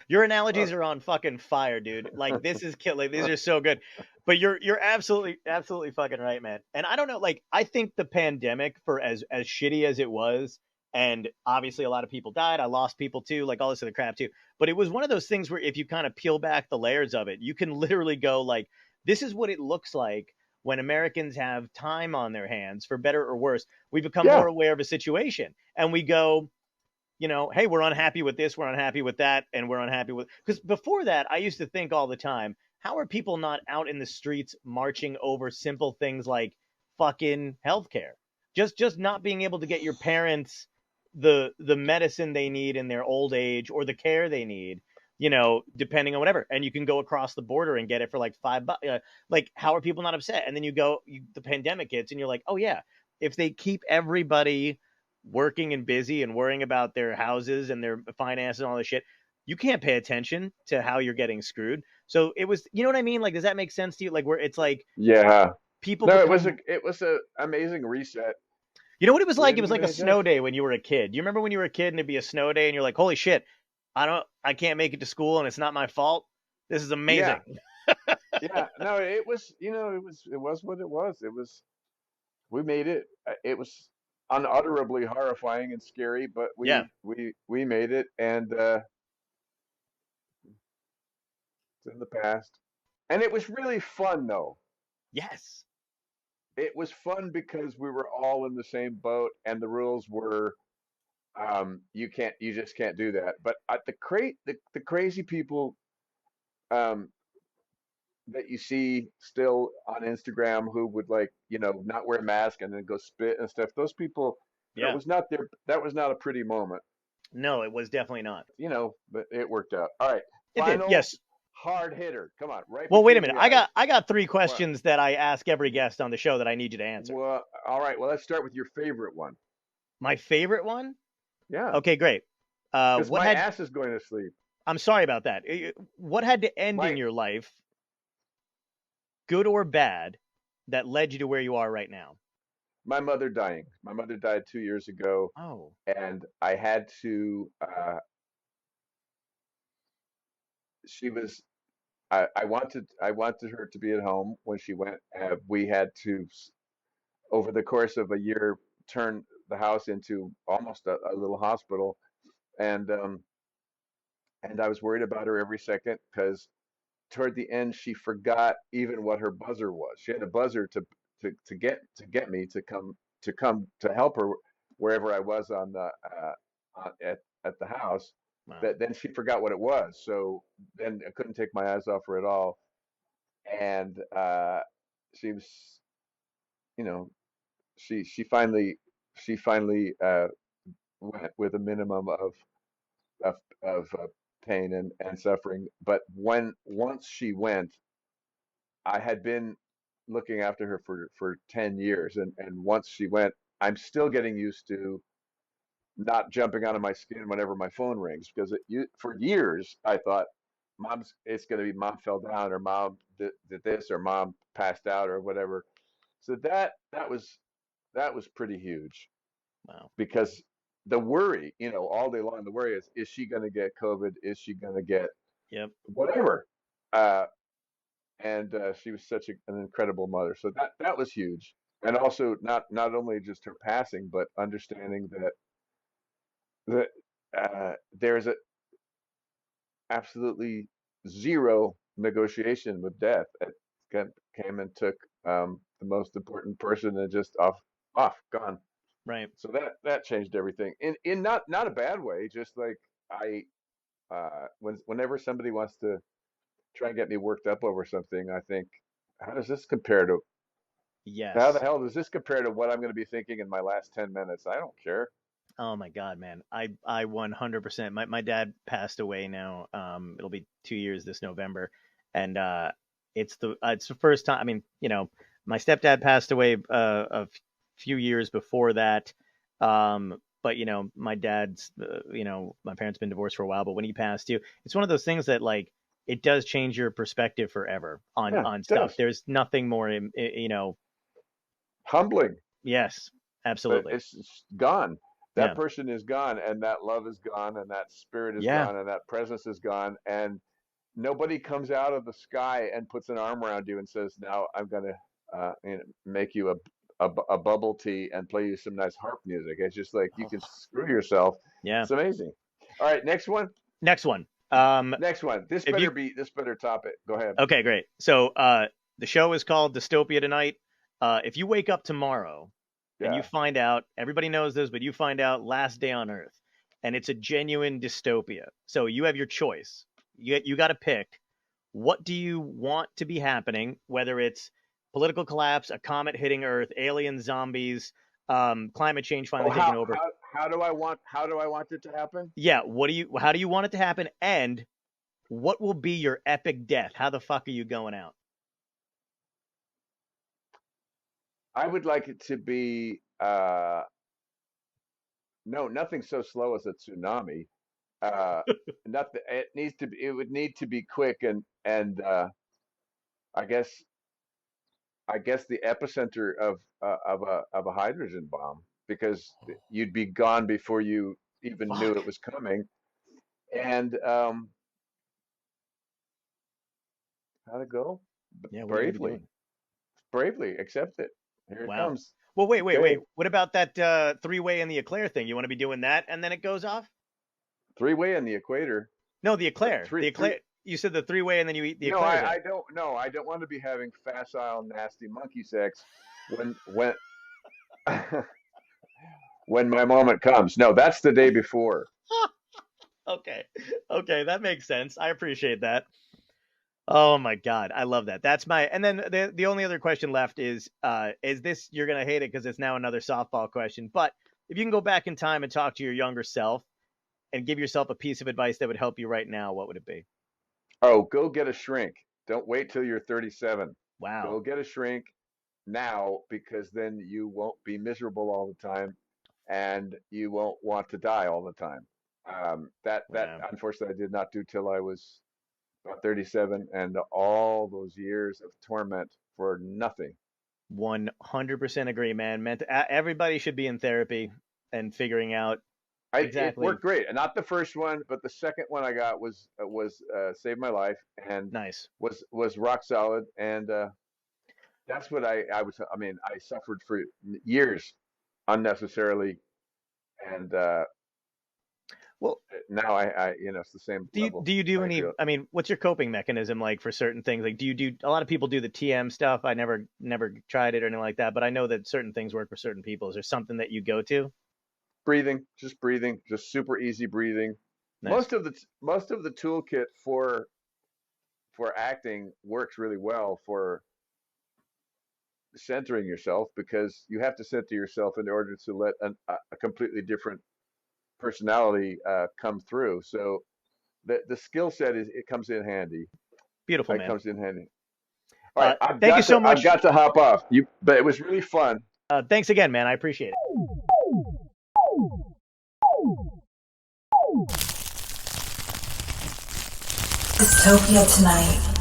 Your analogies are on fucking fire, dude. Like this is kill. Like these are so good. But you're absolutely fucking right, man. And I don't know. Like I think the pandemic, for as shitty as it was, and obviously a lot of people died. I lost people too, like all this other crap too. But it was one of those things where if you kind of peel back the layers of it, you can literally go like, this is what it looks like when Americans have time on their hands, for better or worse. We become Yeah, more aware of a situation, and we go, hey, we're unhappy with this, we're unhappy with that, and we're unhappy with. Because before that, I used to think all the time, how are people not out in the streets marching over simple things like fucking healthcare? Just not being able to get your parents the medicine they need in their old age, or the care they need, depending on whatever. And you can go across the border and get it for like $5. Like, how are people not upset? And then the pandemic hits, and you're like, oh yeah, if they keep everybody working and busy and worrying about their houses and their finances and all this shit, you can't pay attention to how you're getting screwed. So it was, you know what I mean? Like, does that make sense to you? Like, where it's like yeah. people No, it was a become, it was a amazing reset. you know what it was It like? It really was like a made that. snow day when you were a kid. You remember when you were a kid and it'd be a snow day and you're like, holy shit, I can't make it to school and it's not my fault. This is Yeah, amazing. yeah. No, it was. It was what it was. It was. We made it. It was unutterably horrifying and scary, but Yeah. we made it, and it's in the past. And it was really fun, though. Yes. It was fun because we were all in the same boat, and the rules were, you just can't do that. But the crazy people um, that you see still on Instagram who would, like, not wear a mask and then go spit and stuff. Those people, Yeah. that was not a pretty moment, No, it was definitely not. but it worked out. All right, It did. final Yes. hard hitter. Come on, right Well, wait a between minute. the I eyes. got I got three What? questions that I ask every guest on the show that I need you to answer. Well, all right. Well, let's start with your favorite one. My favorite one? Yeah, Okay, great. because What my had ass is going to sleep. I'm sorry about that. What had to end in My your life, good or bad, that led you to where you are right now? my mother dying. My mother died 2 years ago, Oh, and I had to. She was I wanted her to be at home when she went. We had to, over the course of a year, turn the house into almost a little hospital, and I was worried about her every second, because toward the end she forgot even what her buzzer was. She had a buzzer to get me to come to help her wherever I was at the house. wow. That then she forgot what it was. So then I couldn't take my eyes off her at all, and she was, you know, she finally went with a minimum of pain and suffering. But once she went, I had been looking after her for 10 years, and once she went, I'm still getting used to not jumping out of my skin whenever my phone rings, because for years I thought, it's going to be mom fell down, or mom did this, or mom passed out, or whatever. So that was pretty huge, Wow. because the worry, all day long, the worry is she going to get COVID? Is she going to get Yep. whatever? Uh, and she was such an incredible mother. So that was huge. And also, not only just her passing, but understanding that there's absolutely zero negotiation with death. It came and took the most important person, and just gone. Right. So that changed everything in not a bad way. Just like, I whenever somebody wants to try and get me worked up over something, I think, how does this compare to how the Yes. hell does this compare to what I'm going to be thinking in my last 10 minutes? I don't care. Oh my God, man. I 100%. My dad passed away now. It'll be 2 years this November, and it's the first time. I mean, my stepdad passed away a few years before that, but my dad's, my parents been divorced for a while, but when he passed too, it's one of those things that like it does change your perspective forever on Yeah, on it stuff. does. There's nothing more, Humbling, yes, but absolutely, it's gone. That yeah, person is gone, and that love is gone, and that spirit is yeah. gone, and that presence is gone, and nobody comes out of the sky and puts an arm around you and says, "Now I'm gonna make you a bubble tea and play you some nice harp music." It's just like you can screw yourself. Yeah. It's amazing. All right, next one. Next one. Next one. This If you better top it. Go ahead. Okay, great. So the show is called Dystopia Tonight. If you wake up tomorrow and you Yeah. find out, everybody knows this, but you find out last day on Earth, and it's a genuine dystopia. So you have your choice. You got to pick. What do you want to be happening? Whether it's political collapse, a comet hitting Earth, alien zombies, climate change Oh, finally taking over. how do I want it to happen? Yeah. How do you want it to happen? And what will be your epic death? How the fuck are you going out? I would like it to be no, nothing so slow as a tsunami. Uh, nothing. It would need to be quick and I guess the epicenter of a hydrogen bomb because you'd be gone before you even knew it Fuck. was coming. And how'd it go? Yeah. What are you gonna be Bravely, doing? bravely accept it. Here it Wow. comes. Well, wait. Okay, What about that three-way in the eclair thing? You want to be doing that, and then it goes off? three-way in the equator. No, the eclair. Three, The three. eclair. You said the three-way, and then you eat the No, eclairs out. I don't. No, I don't want to be having facile, nasty monkey sex when when my moment comes. No, that's the day before. Okay. Okay, that makes sense. I appreciate that. Oh my God, I love that. That's my. And then the only other question left is this, you're gonna hate it because it's now another softball question. But if you can go back in time and talk to your younger self and give yourself a piece of advice that would help you right now, what would it be? Oh, go get a shrink. Don't wait till you're 37. Wow. Go get a shrink now because then you won't be miserable all the time and you won't want to die all the time. That Wow. unfortunately I did not do till I was about 37 and all those years of torment for nothing. 100% agree, man. Everybody should be in therapy and figuring out It exactly. worked great, and not the first one, but the second one I got was saved my life and Nice. was rock solid, and that's what I was. I mean, I suffered for years unnecessarily, and Well, now it's the same level. do you do I any? feel. I mean, what's your coping mechanism like for certain things? Like, do you do? A lot of people do the TM stuff. I never tried it or anything like that, but I know that certain things work for certain people. Is there something that you go to? Breathing, just super easy breathing. Nice. Most of the toolkit for acting works really well for centering yourself because you have to center yourself in order to let a completely different personality come through. So the skill set is it comes in handy. Beautiful, It man. comes in handy. All right, Thank you so I've much. got to hop off. But it was really fun. Thanks again, man. I appreciate it. Dystopia Tonight.